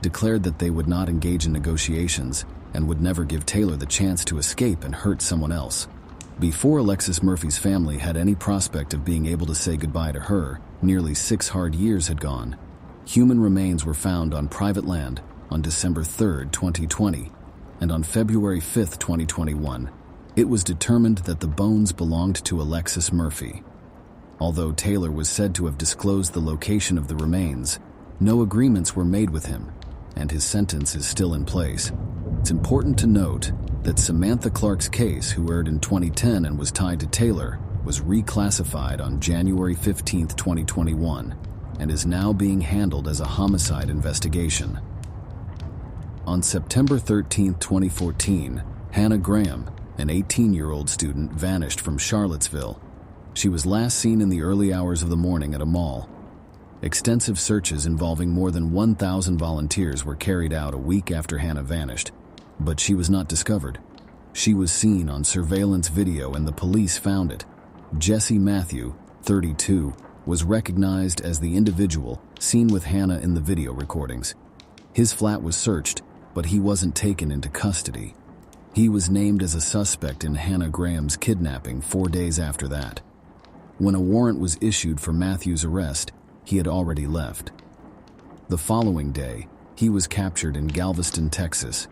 Declared that they would not engage in negotiations and would never give Taylor the chance to escape and hurt someone else. Before Alexis Murphy's family had any prospect of being able to say goodbye to her, nearly 6 hard years had gone. Human remains were found on private land on December 3, 2020, and on February 5, 2021, it was determined that the bones belonged to Alexis Murphy. Although Taylor was said to have disclosed the location of the remains, no agreements were made with him, and his sentence is still in place. It's important to note that Samantha Clark's case, who aired in 2010 and was tied to Taylor, was reclassified on January 15, 2021, and is now being handled as a homicide investigation. On September 13, 2014, Hannah Graham, an 18-year-old student, vanished from Charlottesville. She was last seen in the early hours of the morning at a mall. Extensive searches involving more than 1,000 volunteers were carried out a week after Hannah vanished, but she was not discovered. She was seen on surveillance video and the police found it. Jesse Matthew, 32, was recognized as the individual seen with Hannah in the video recordings. His flat was searched, but he wasn't taken into custody. He was named as a suspect in Hannah Graham's kidnapping 4 days after that. When a warrant was issued for Matthew's arrest, he had already left. The following day, he was captured in Galveston, Texas.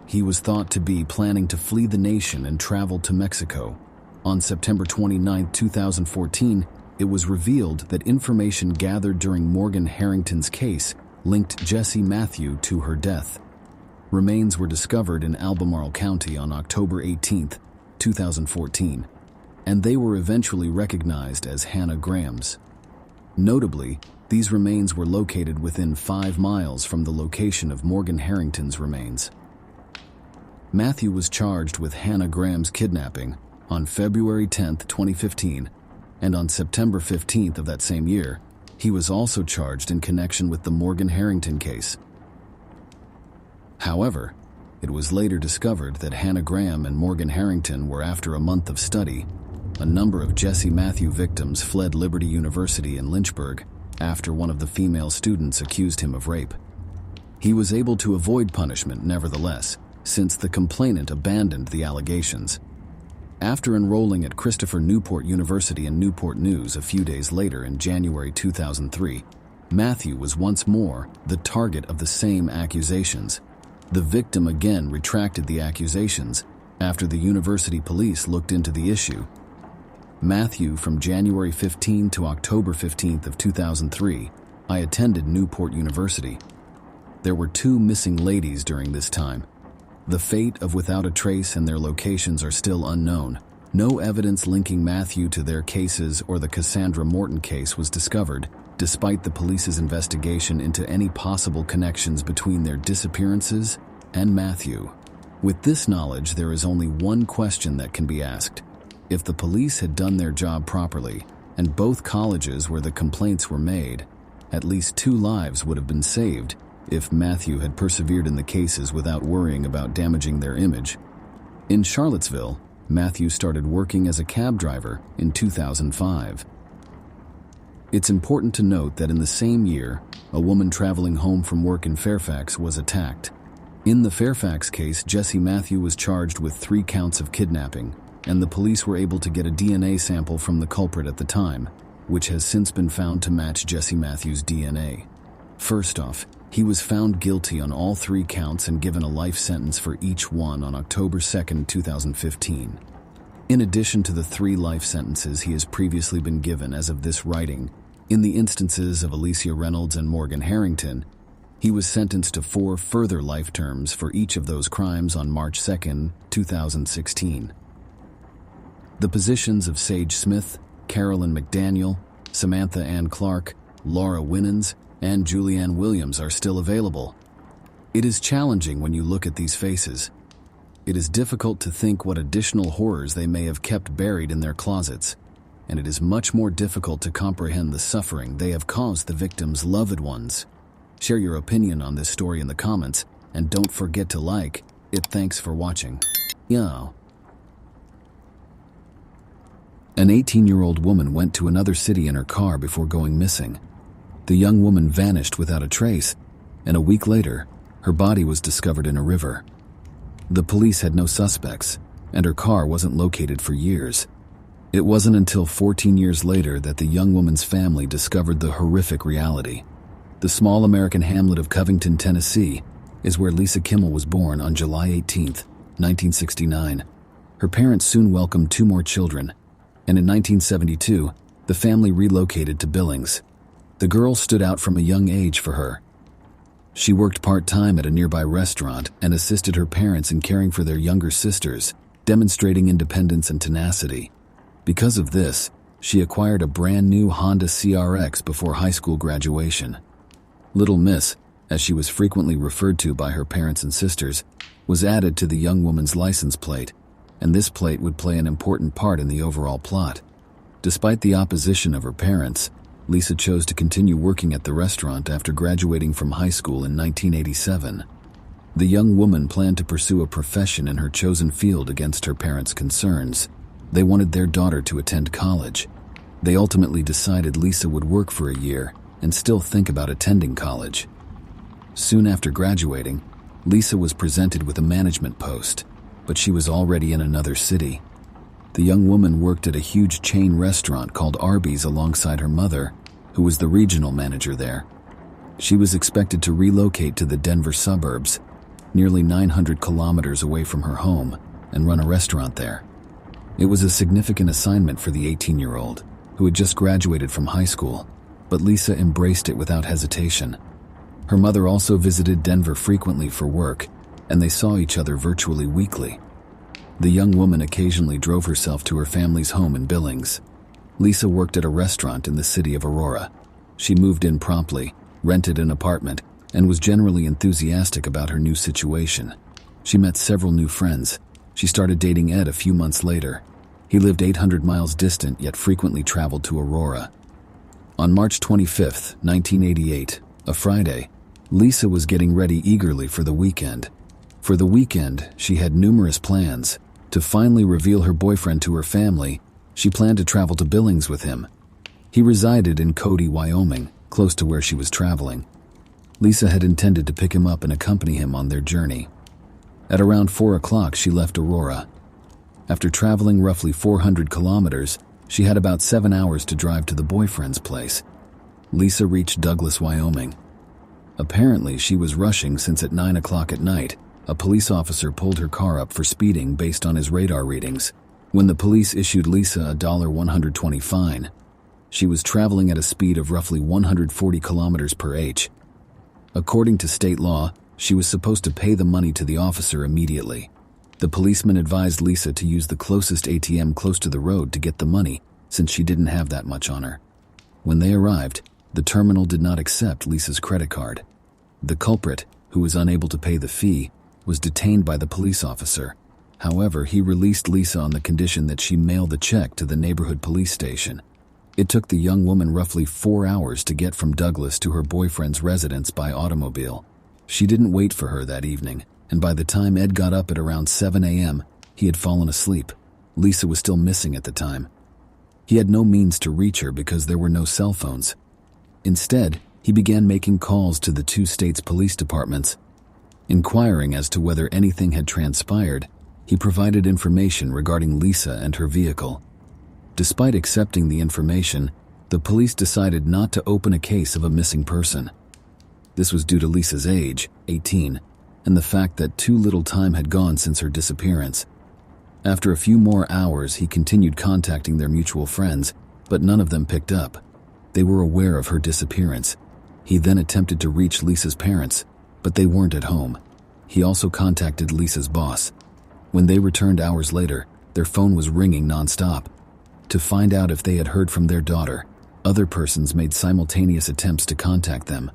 He was thought to be planning to flee the nation and travel to Mexico. On September 29, 2014, it was revealed that information gathered during Morgan Harrington's case linked Jesse Matthew to her death. Remains were discovered in Albemarle County on October 18, 2014, and they were eventually recognized as Hannah Graham's. Notably, these remains were located within 5 miles from the location of Morgan Harrington's remains. Matthew was charged with Hannah Graham's kidnapping on February 10, 2015, and on September 15 of that same year, he was also charged in connection with the Morgan Harrington case. However, it was later discovered that Hannah Graham and Morgan Harrington were after a month of study. A number of Jesse Matthew victims fled Liberty University in Lynchburg after one of the female students accused him of rape. He was able to avoid punishment nevertheless, since the complainant abandoned the allegations. After enrolling at Christopher Newport University in Newport News a few days later in January 2003, Matthew was once more the target of the same accusations. The victim again retracted the accusations after the university police looked into the issue. Matthew, from January 15 to October 15 of 2003, I attended Newport University. There were 2 missing ladies during this time. The fate of Without a Trace and their locations are still unknown. No evidence linking Matthew to their cases or the Cassandra Morton case was discovered, despite the police's investigation into any possible connections between their disappearances and Matthew. With this knowledge, there is only one question that can be asked. If the police had done their job properly, and both colleges where the complaints were made, at least 2 lives would have been saved if Matthew had persevered in the cases without worrying about damaging their image. In Charlottesville, Matthew started working as a cab driver in 2005. It's important to note that in the same year, a woman traveling home from work in Fairfax was attacked. In the Fairfax case, Jesse Matthew was charged with 3 counts of kidnapping, and the police were able to get a DNA sample from the culprit at the time, which has since been found to match Jesse Matthews' DNA. First off, he was found guilty on all 3 counts and given a life sentence for each one on October 2, 2015. In addition to the 3 life sentences he has previously been given as of this writing, in the instances of Alicia Reynolds and Morgan Harrington, he was sentenced to 4 further life terms for each of those crimes on March 2, 2016. The positions of Sage Smith, Carolyn McDaniel, Samantha Ann Clark, Laura Winans, and Julianne Williams are still available. It is challenging when you look at these faces. It is difficult to think what additional horrors they may have kept buried in their closets, and it is much more difficult to comprehend the suffering they have caused the victims' loved ones. Share your opinion on this story in the comments, and don't forget to like it. Thanks for watching. Yo. An 18-year-old woman went to another city in her car before going missing. The young woman vanished without a trace, and a week later, her body was discovered in a river. The police had no suspects, and her car wasn't located for years. It wasn't until 14 years later that the young woman's family discovered the horrific reality. The small American hamlet of Covington, Tennessee, is where Lisa Kimmel was born on July 18, 1969. Her parents soon welcomed 2 more children, and in 1972, the family relocated to Billings. The girl stood out from a young age for her. She worked part-time at a nearby restaurant and assisted her parents in caring for their younger sisters, demonstrating independence and tenacity. Because of this, she acquired a brand new Honda CRX before high school graduation. Little Miss, as she was frequently referred to by her parents and sisters, was added to the young woman's license plate, and this plate would play an important part in the overall plot. Despite the opposition of her parents, Lisa chose to continue working at the restaurant after graduating from high school in 1987. The young woman planned to pursue a profession in her chosen field against her parents' concerns. They wanted their daughter to attend college. They ultimately decided Lisa would work for a year and still think about attending college. Soon after graduating, Lisa was presented with a management post, but she was already in another city. The young woman worked at a huge chain restaurant called Arby's alongside her mother, who was the regional manager there. She was expected to relocate to the Denver suburbs, nearly 900 kilometers away from her home, and run a restaurant there. It was a significant assignment for the 18-year-old, who had just graduated from high school, but Lisa embraced it without hesitation. Her mother also visited Denver frequently for work, and they saw each other virtually weekly. The young woman occasionally drove herself to her family's home in Billings. Lisa worked at a restaurant in the city of Aurora. She moved in promptly, rented an apartment, and was generally enthusiastic about her new situation. She met several new friends. She started dating Ed a few months later. He lived 800 miles distant, yet frequently traveled to Aurora. On March 25, 1988, a Friday, Lisa was getting ready eagerly for the weekend. For the weekend, she had numerous plans. To finally reveal her boyfriend to her family, she planned to travel to Billings with him. He resided in Cody, Wyoming, close to where she was traveling. Lisa had intended to pick him up and accompany him on their journey. At around 4 o'clock, she left Aurora. After traveling roughly 400 kilometers, she had about 7 hours to drive to the boyfriend's place. Lisa reached Douglas, Wyoming. Apparently, she was rushing since at 9 o'clock at night, a police officer pulled her car up for speeding based on his radar readings. When the police issued Lisa a $120 fine, she was traveling at a speed of roughly 140 kilometers per h. According to state law, she was supposed to pay the money to the officer immediately. The policeman advised Lisa to use the closest ATM close to the road to get the money, since she didn't have that much on her. When they arrived, the terminal did not accept Lisa's credit card. The culprit, who was unable to pay the fee, was detained by the police officer. However, he released Lisa on the condition that she mail the check to the neighborhood police station. It took the young woman roughly 4 hours to get from Douglas to her boyfriend's residence by automobile. She didn't wait for her that evening, and by the time Ed got up at around 7 a.m., he had fallen asleep. Lisa was still missing at the time. He had no means to reach her because there were no cell phones. Instead, he began making calls to the 2 states' police departments. Inquiring as to whether anything had transpired, he provided information regarding Lisa and her vehicle. Despite accepting the information, the police decided not to open a case of a missing person. This was due to Lisa's age, 18, and the fact that too little time had gone since her disappearance. After a few more hours, he continued contacting their mutual friends, but none of them picked up. They were aware of her disappearance. He then attempted to reach Lisa's parents, but they weren't at home. He also contacted Lisa's boss. When they returned hours later, their phone was ringing nonstop. To find out if they had heard from their daughter, other persons made simultaneous attempts to contact them.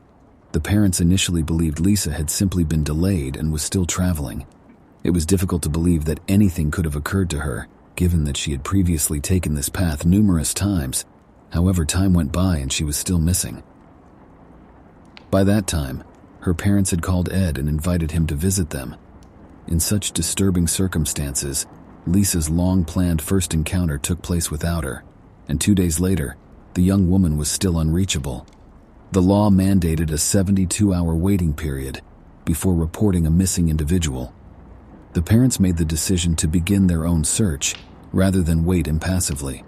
The parents initially believed Lisa had simply been delayed and was still traveling. It was difficult to believe that anything could have occurred to her, given that she had previously taken this path numerous times. However, time went by and she was still missing. By that time, her parents had called Ed and invited him to visit them. In such disturbing circumstances, Lisa's long-planned first encounter took place without her, and 2 days later, the young woman was still unreachable. The law mandated a 72-hour waiting period before reporting a missing individual. The parents made the decision to begin their own search rather than wait impassively.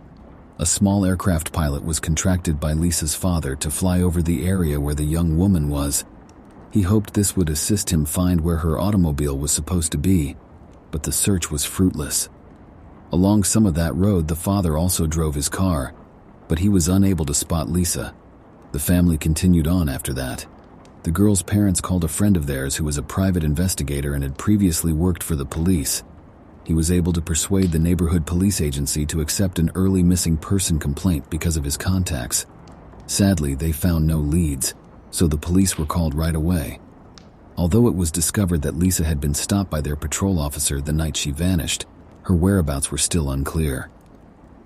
A small aircraft pilot was contracted by Lisa's father to fly over the area where the young woman was. He hoped this would assist him find where her automobile was supposed to be, but the search was fruitless. Along some of that road, the father also drove his car, but he was unable to spot Lisa. The family continued on after that. The girl's parents called a friend of theirs who was a private investigator and had previously worked for the police. He was able to persuade the neighborhood police agency to accept an early missing person complaint because of his contacts. Sadly, they found no leads, so the police were called right away. Although it was discovered that Lisa had been stopped by their patrol officer the night she vanished, her whereabouts were still unclear.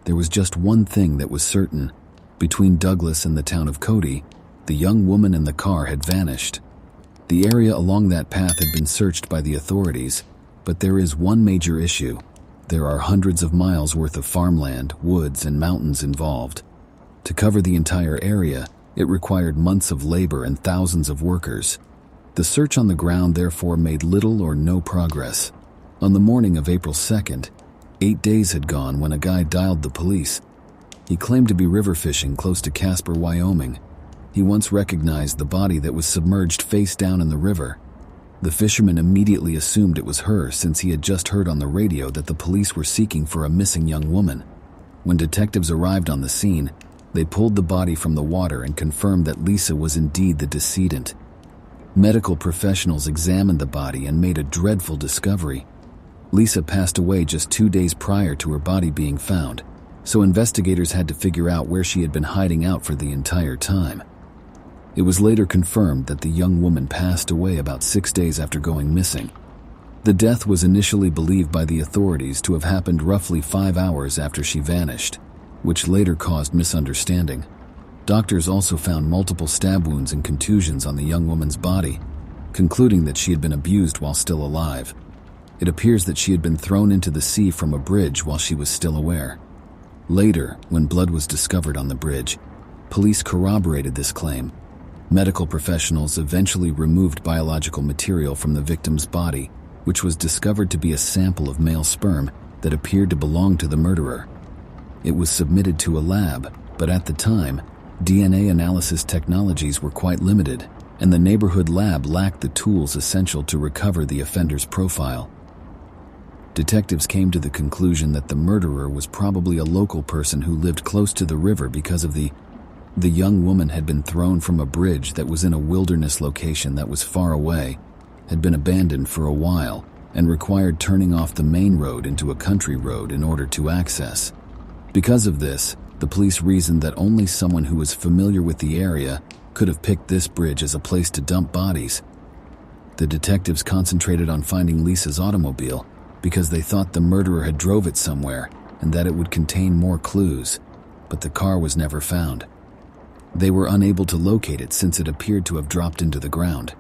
There was just one thing that was certain. Between Douglas and the town of Cody, the young woman in the car had vanished. The area along that path had been searched by the authorities, but there is one major issue. There are hundreds of miles worth of farmland, woods, and mountains involved. To cover the entire area, it required months of labor and thousands of workers. The search on the ground therefore made little or no progress. On the morning of April 2nd, 8 days had gone when a guy dialed the police. He claimed to be river fishing close to Casper, Wyoming. He once recognized the body that was submerged face down in the river. The fisherman immediately assumed it was her since he had just heard on the radio that the police were seeking for a missing young woman. When detectives arrived on the scene, they pulled the body from the water and confirmed that Lisa was indeed the decedent. Medical professionals examined the body and made a dreadful discovery. Lisa passed away just 2 days prior to her body being found, so investigators had to figure out where she had been hiding out for the entire time. It was later confirmed that the young woman passed away about 6 days after going missing. The death was initially believed by the authorities to have happened roughly 5 hours after she vanished, which later caused misunderstanding. Doctors also found multiple stab wounds and contusions on the young woman's body, concluding that she had been abused while still alive. It appears that she had been thrown into the sea from a bridge while she was still aware. Later, when blood was discovered on the bridge, police corroborated this claim. Medical professionals eventually removed biological material from the victim's body, which was discovered to be a sample of male sperm that appeared to belong to the murderer. It was submitted to a lab, but at the time, DNA analysis technologies were quite limited, and the neighborhood lab lacked the tools essential to recover the offender's profile. Detectives came to the conclusion that the murderer was probably a local person who lived close to the river because of the young woman had been thrown from a bridge that was in a wilderness location that was far away, had been abandoned for a while, and required turning off the main road into a country road in order to access. Because of this, the police reasoned that only someone who was familiar with the area could have picked this bridge as a place to dump bodies. The detectives concentrated on finding Lisa's automobile because they thought the murderer had drove it somewhere and that it would contain more clues, but the car was never found. They were unable to locate it since it appeared to have dropped into the ground.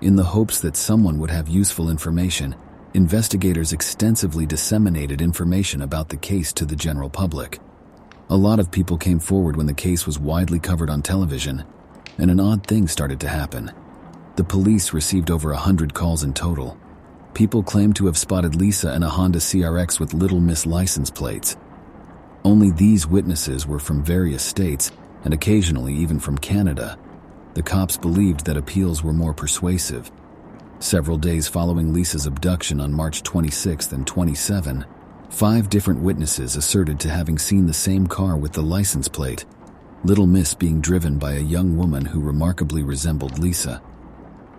In the hopes that someone would have useful information, investigators extensively disseminated information about the case to the general public. A lot of people came forward when the case was widely covered on television, and an odd thing started to happen. The police received over 100 calls in total. People claimed to have spotted Lisa in a Honda CRX with Little Miss license plates. Only these witnesses were from various states, and occasionally even from Canada. The cops believed that appeals were more persuasive. Several days following Lisa's abduction on March 26 and 27, 5 different witnesses asserted to having seen the same car with the license plate, Little Miss being driven by a young woman who remarkably resembled Lisa.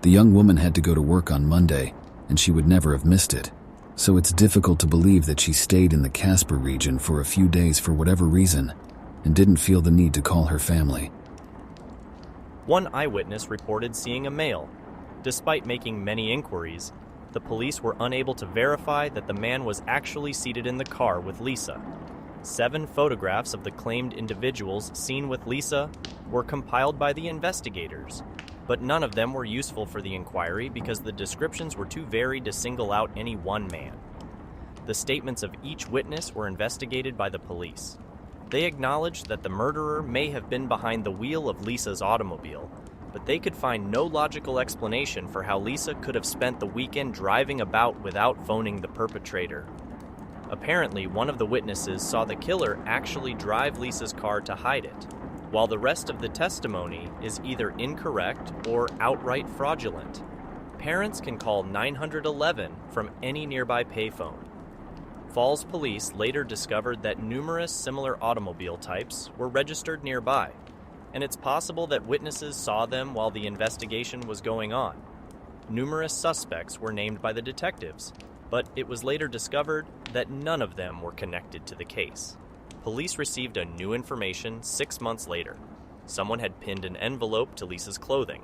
The young woman had to go to work on Monday, and she would never have missed it, so it's difficult to believe that she stayed in the Casper region for a few days for whatever reason, and didn't feel the need to call her family. One eyewitness reported seeing a male. Despite making many inquiries, the police were unable to verify that the man was actually seated in the car with Lisa. 7 photographs of the claimed individuals seen with Lisa were compiled by the investigators, but none of them were useful for the inquiry because the descriptions were too varied to single out any one man. The statements of each witness were investigated by the police. They acknowledged that the murderer may have been behind the wheel of Lisa's automobile, but they could find no logical explanation for how Lisa could have spent the weekend driving about without phoning the perpetrator. Apparently, one of the witnesses saw the killer actually drive Lisa's car to hide it, while the rest of the testimony is either incorrect or outright fraudulent. Parents can call 911 from any nearby payphone. Falls police later discovered that numerous similar automobile types were registered nearby, and it's possible that witnesses saw them while the investigation was going on. Numerous suspects were named by the detectives, but it was later discovered that none of them were connected to the case. Police received a new information 6 months later. Someone had pinned an envelope to Lisa's clothing,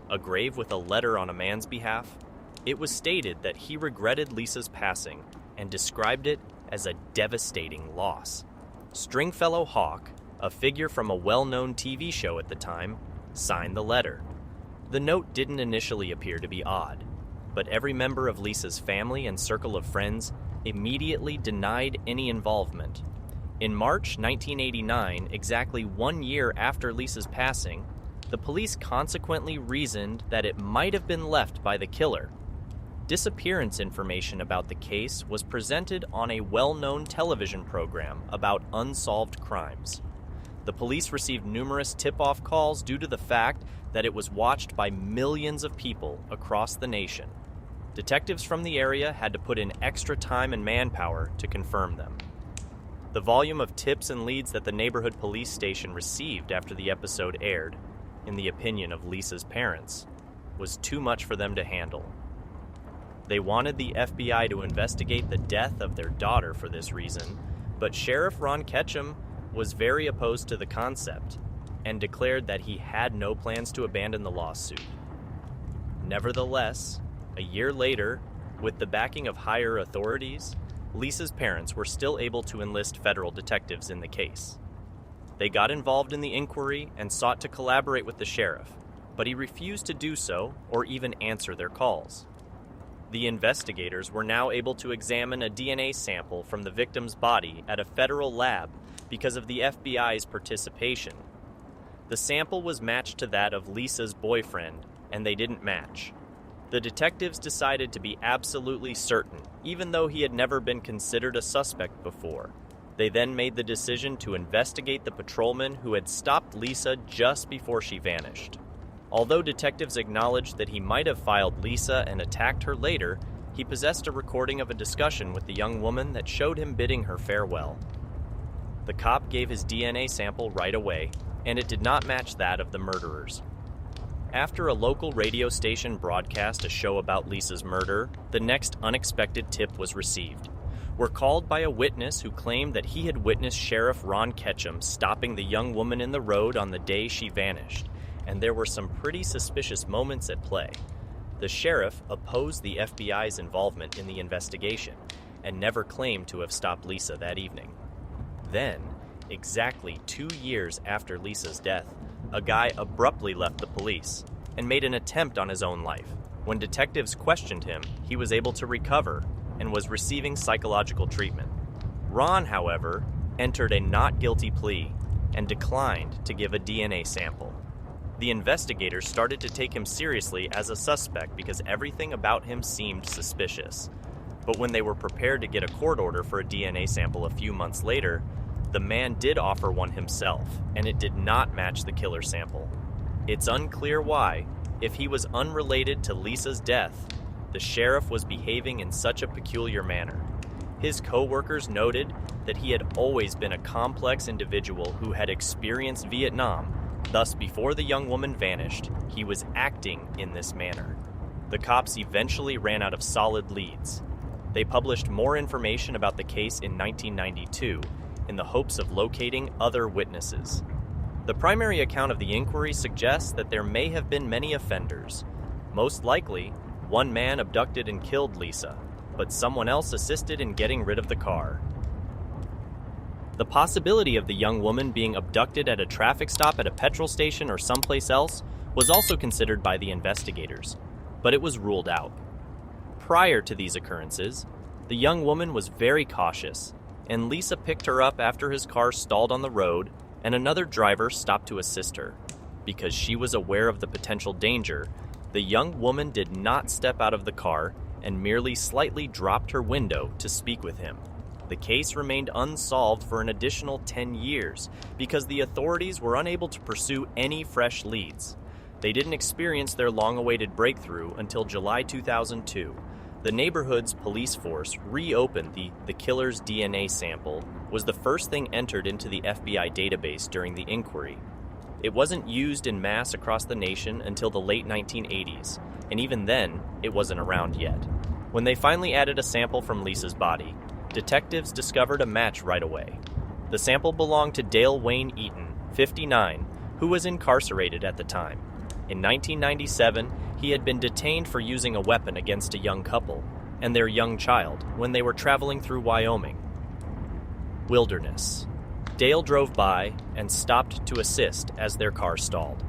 a grave with a letter on a man's behalf. It was stated that he regretted Lisa's passing and described it as a devastating loss. Stringfellow Hawk, a figure from a well-known TV show at the time, signed the letter. The note didn't initially appear to be odd, but every member of Lisa's family and circle of friends immediately denied any involvement. In March 1989, exactly 1 year after Lisa's passing, the police consequently reasoned that it might have been left by the killer. Disappearance information about the case was presented on a well-known television program about unsolved crimes. The police received numerous tip-off calls due to the fact that it was watched by millions of people across the nation. Detectives from the area had to put in extra time and manpower to confirm them. The volume of tips and leads that the neighborhood police station received after the episode aired, in the opinion of Lisa's parents, was too much for them to handle. They wanted the FBI to investigate the death of their daughter for this reason, but Sheriff Ron Ketchum was very opposed to the concept and declared that he had no plans to abandon the lawsuit. Nevertheless, a year later, with the backing of higher authorities, Lisa's parents were still able to enlist federal detectives in the case. They got involved in the inquiry and sought to collaborate with the sheriff, but he refused to do so or even answer their calls. The investigators were now able to examine a DNA sample from the victim's body at a federal lab because of the FBI's participation. The sample was matched to that of Lisa's boyfriend, and they didn't match. The detectives decided to be absolutely certain, even though he had never been considered a suspect before. They then made the decision to investigate the patrolman who had stopped Lisa just before she vanished. Although detectives acknowledged that he might have filed Lisa and attacked her later, he possessed a recording of a discussion with the young woman that showed him bidding her farewell. The cop gave his DNA sample right away, and it did not match that of the murderers. After a local radio station broadcast a show about Lisa's murder, the next unexpected tip was received. We're called by a witness who claimed that he had witnessed Sheriff Ron Ketchum stopping the young woman in the road on the day she vanished, and there were some pretty suspicious moments at play. The sheriff opposed the FBI's involvement in the investigation and never claimed to have stopped Lisa that evening. Then, exactly 2 years after Lisa's death, a guy abruptly left the police and made an attempt on his own life. When detectives questioned him, he was able to recover and was receiving psychological treatment. Ron, however, entered a not guilty plea and declined to give a DNA sample. The investigators started to take him seriously as a suspect because everything about him seemed suspicious. But when they were prepared to get a court order for a DNA sample a few months later, the man did offer one himself, and it did not match the killer sample. It's unclear why, if he was unrelated to Lisa's death, the sheriff was behaving in such a peculiar manner. His co-workers noted that he had always been a complex individual who had experienced Vietnam. Thus, before the young woman vanished, he was acting in this manner. The cops eventually ran out of solid leads. They published more information about the case in 1992 in the hopes of locating other witnesses. The primary account of the inquiry suggests that there may have been many offenders. Most likely, one man abducted and killed Lisa, but someone else assisted in getting rid of the car. The possibility of the young woman being abducted at a traffic stop at a petrol station or someplace else was also considered by the investigators, but it was ruled out. Prior to these occurrences, the young woman was very cautious, and Lisa picked her up after his car stalled on the road and another driver stopped to assist her. Because she was aware of the potential danger, the young woman did not step out of the car and merely slightly dropped her window to speak with him. The case remained unsolved for an additional 10 years because the authorities were unable to pursue any fresh leads. They didn't experience their long-awaited breakthrough until July 2002. The neighborhood's police force reopened the killer's DNA sample was the first thing entered into the FBI database during the inquiry. It wasn't used in mass across the nation until the late 1980s, and even then, it wasn't around yet. When they finally added a sample from Lisa's body, detectives discovered a match right away. The sample belonged to Dale Wayne Eaton, 59, who was incarcerated at the time. In 1997, he had been detained for using a weapon against a young couple and their young child when they were traveling through Wyoming. Wilderness. Dale drove by and stopped to assist as their car stalled.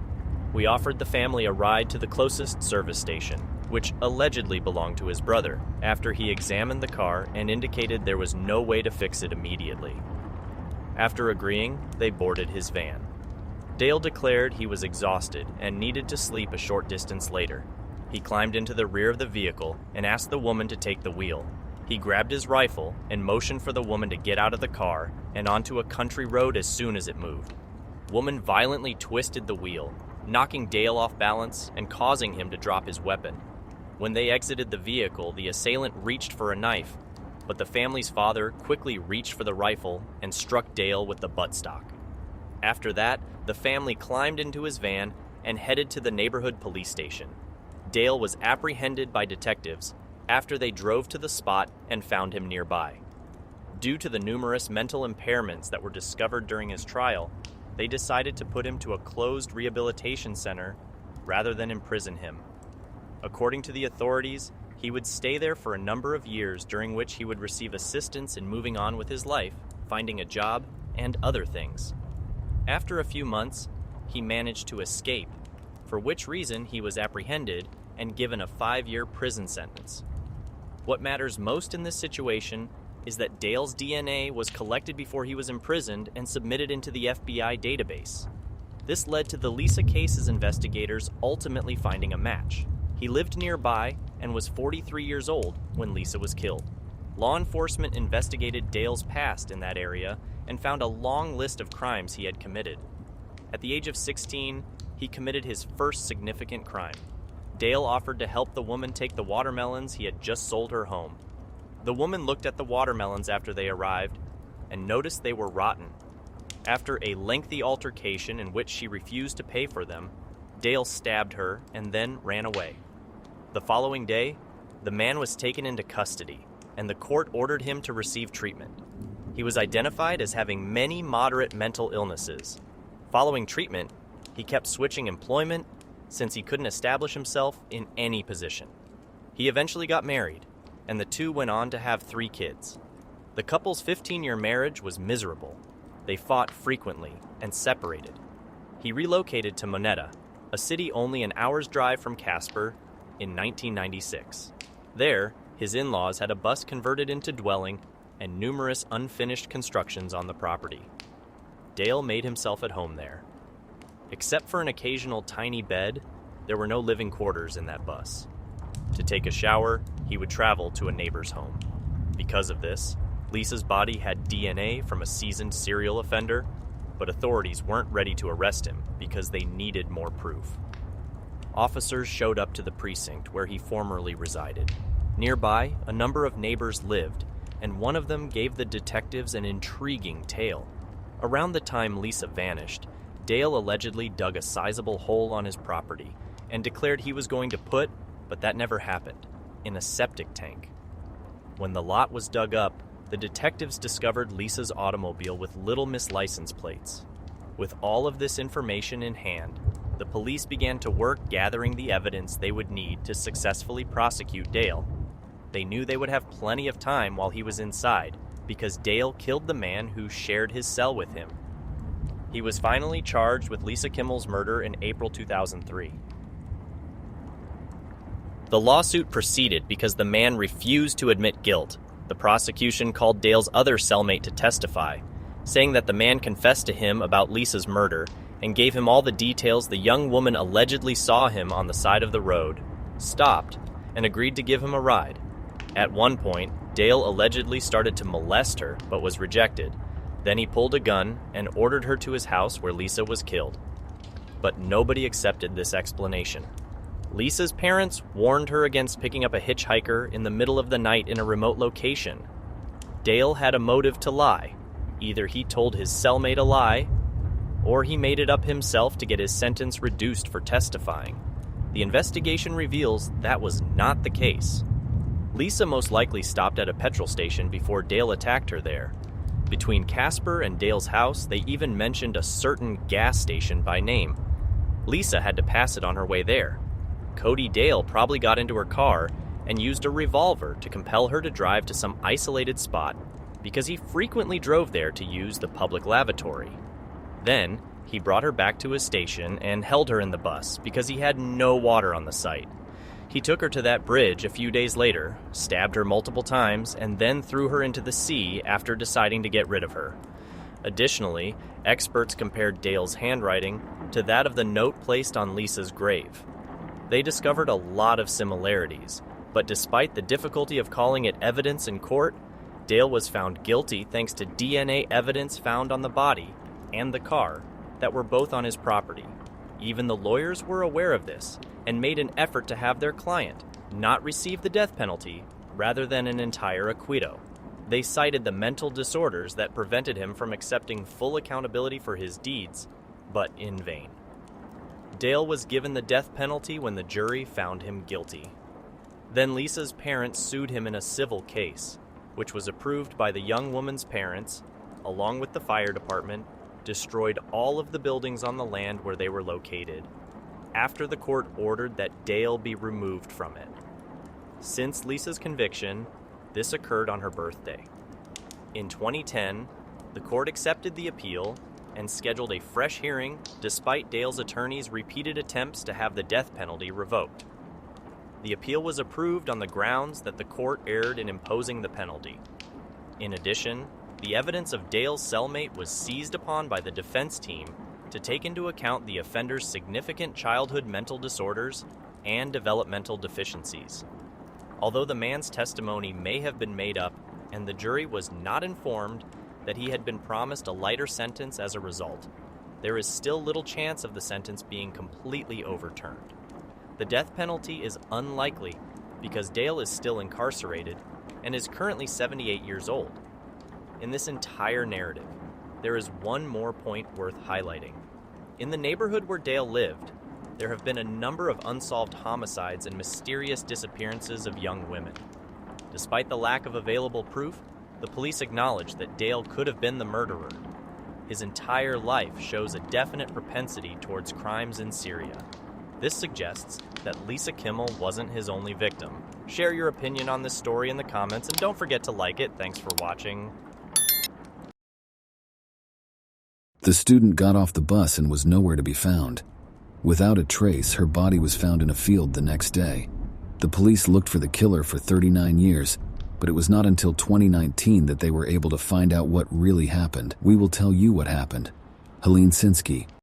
We offered the family a ride to the closest service station, which allegedly belonged to his brother, after he examined the car and indicated there was no way to fix it immediately. After agreeing, they boarded his van. Dale declared he was exhausted and needed to sleep a short distance later. He climbed into the rear of the vehicle and asked the woman to take the wheel. He grabbed his rifle and motioned for the woman to get out of the car and onto a country road as soon as it moved. Woman violently twisted the wheel, knocking Dale off balance and causing him to drop his weapon. When they exited the vehicle, the assailant reached for a knife, but the family's father quickly reached for the rifle and struck Dale with the buttstock. After that, the family climbed into his van and headed to the neighborhood police station. Dale was apprehended by detectives after they drove to the spot and found him nearby. Due to the numerous mental impairments that were discovered during his trial, they decided to put him to a closed rehabilitation center rather than imprison him. According to the authorities, he would stay there for a number of years, during which he would receive assistance in moving on with his life, finding a job, and other things. After a few months, he managed to escape, for which reason he was apprehended and given a 5-year prison sentence. What matters most in this situation is that Dale's DNA was collected before he was imprisoned and submitted into the FBI database. This led to the Lisa case's investigators ultimately finding a match. He lived nearby and was 43 years old when Lisa was killed. Law enforcement investigated Dale's past in that area and found a long list of crimes he had committed. At the age of 16, he committed his first significant crime. Dale offered to help the woman take the watermelons he had just sold her home. The woman looked at the watermelons after they arrived and noticed they were rotten. After a lengthy altercation in which she refused to pay for them, Dale stabbed her and then ran away. The following day, the man was taken into custody, and the court ordered him to receive treatment. He was identified as having many moderate mental illnesses. Following treatment, he kept switching employment, since he couldn't establish himself in any position. He eventually got married, and the two went on to have 3 kids. The couple's 15-year marriage was miserable. They fought frequently and separated. He relocated to Moneta, a city only an hour's drive from Casper, in 1996. There, his in-laws had a bus converted into dwelling and numerous unfinished constructions on the property. Dale made himself at home there. Except for an occasional tiny bed, there were no living quarters in that bus. To take a shower, he would travel to a neighbor's home. Because of this, Lisa's body had DNA from a seasoned serial offender, but authorities weren't ready to arrest him because they needed more proof. Officers showed up to the precinct where he formerly resided. Nearby, a number of neighbors lived, and one of them gave the detectives an intriguing tale. Around the time Lisa vanished, Dale allegedly dug a sizable hole on his property and declared he was going to put, but that never happened, in a septic tank. When the lot was dug up, the detectives discovered Lisa's automobile with Little Miss license plates. With all of this information in hand, the police began to work gathering the evidence they would need to successfully prosecute Dale. They knew they would have plenty of time while he was inside, because Dale killed the man who shared his cell with him. He was finally charged with Lisa Kimmel's murder in April 2003. The lawsuit proceeded because the man refused to admit guilt. The prosecution called Dale's other cellmate to testify, saying that the man confessed to him about Lisa's murder and gave him all the details the young woman allegedly saw him on the side of the road, stopped, and agreed to give him a ride. At one point, Dale allegedly started to molest her but was rejected. Then he pulled a gun and ordered her to his house where Lisa was killed. But nobody accepted this explanation. Lisa's parents warned her against picking up a hitchhiker in the middle of the night in a remote location. Dale had a motive to lie. Either he told his cellmate a lie, or he made it up himself to get his sentence reduced for testifying. The investigation reveals that was not the case. Lisa most likely stopped at a petrol station before Dale attacked her there. Between Casper and Dale's house, they even mentioned a certain gas station by name. Lisa had to pass it on her way there. Cody Dale probably got into her car and used a revolver to compel her to drive to some isolated spot because he frequently drove there to use the public lavatory. Then, he brought her back to his station and held her in the bus because he had no water on the site. He took her to that bridge a few days later, stabbed her multiple times, and then threw her into the sea after deciding to get rid of her. Additionally, experts compared Dale's handwriting to that of the note placed on Lisa's grave. They discovered a lot of similarities, but despite the difficulty of calling it evidence in court, Dale was found guilty thanks to DNA evidence found on the body and the car that were both on his property. Even the lawyers were aware of this and made an effort to have their client not receive the death penalty rather than an entire acquittal. They cited the mental disorders that prevented him from accepting full accountability for his deeds, but in vain. Dale was given the death penalty when the jury found him guilty. Then Lisa's parents sued him in a civil case, which was approved by the young woman's parents, along with the fire department, destroyed all of the buildings on the land where they were located, after the court ordered that Dale be removed from it. Since Lisa's conviction, this occurred on her birthday. In 2010, the court accepted the appeal and scheduled a fresh hearing despite Dale's attorney's repeated attempts to have the death penalty revoked. The appeal was approved on the grounds that the court erred in imposing the penalty. In addition, the evidence of Dale's cellmate was seized upon by the defense team to take into account the offender's significant childhood mental disorders and developmental deficiencies. Although the man's testimony may have been made up and the jury was not informed that he had been promised a lighter sentence as a result, there is still little chance of the sentence being completely overturned. The death penalty is unlikely because Dale is still incarcerated and is currently 78 years old. In this entire narrative, there is one more point worth highlighting. In the neighborhood where Dale lived, there have been a number of unsolved homicides and mysterious disappearances of young women. Despite the lack of available proof, the police acknowledge that Dale could have been the murderer. His entire life shows a definite propensity towards crimes in Syria. This suggests that Lisa Kimmel wasn't his only victim. Share your opinion on this story in the comments and don't forget to like it. Thanks for watching. The student got off the bus and was nowhere to be found. Without a trace, her body was found in a field the next day. The police looked for the killer for 39 years, but it was not until 2019 that they were able to find out what really happened. We will tell you what happened. Helene Sinsky.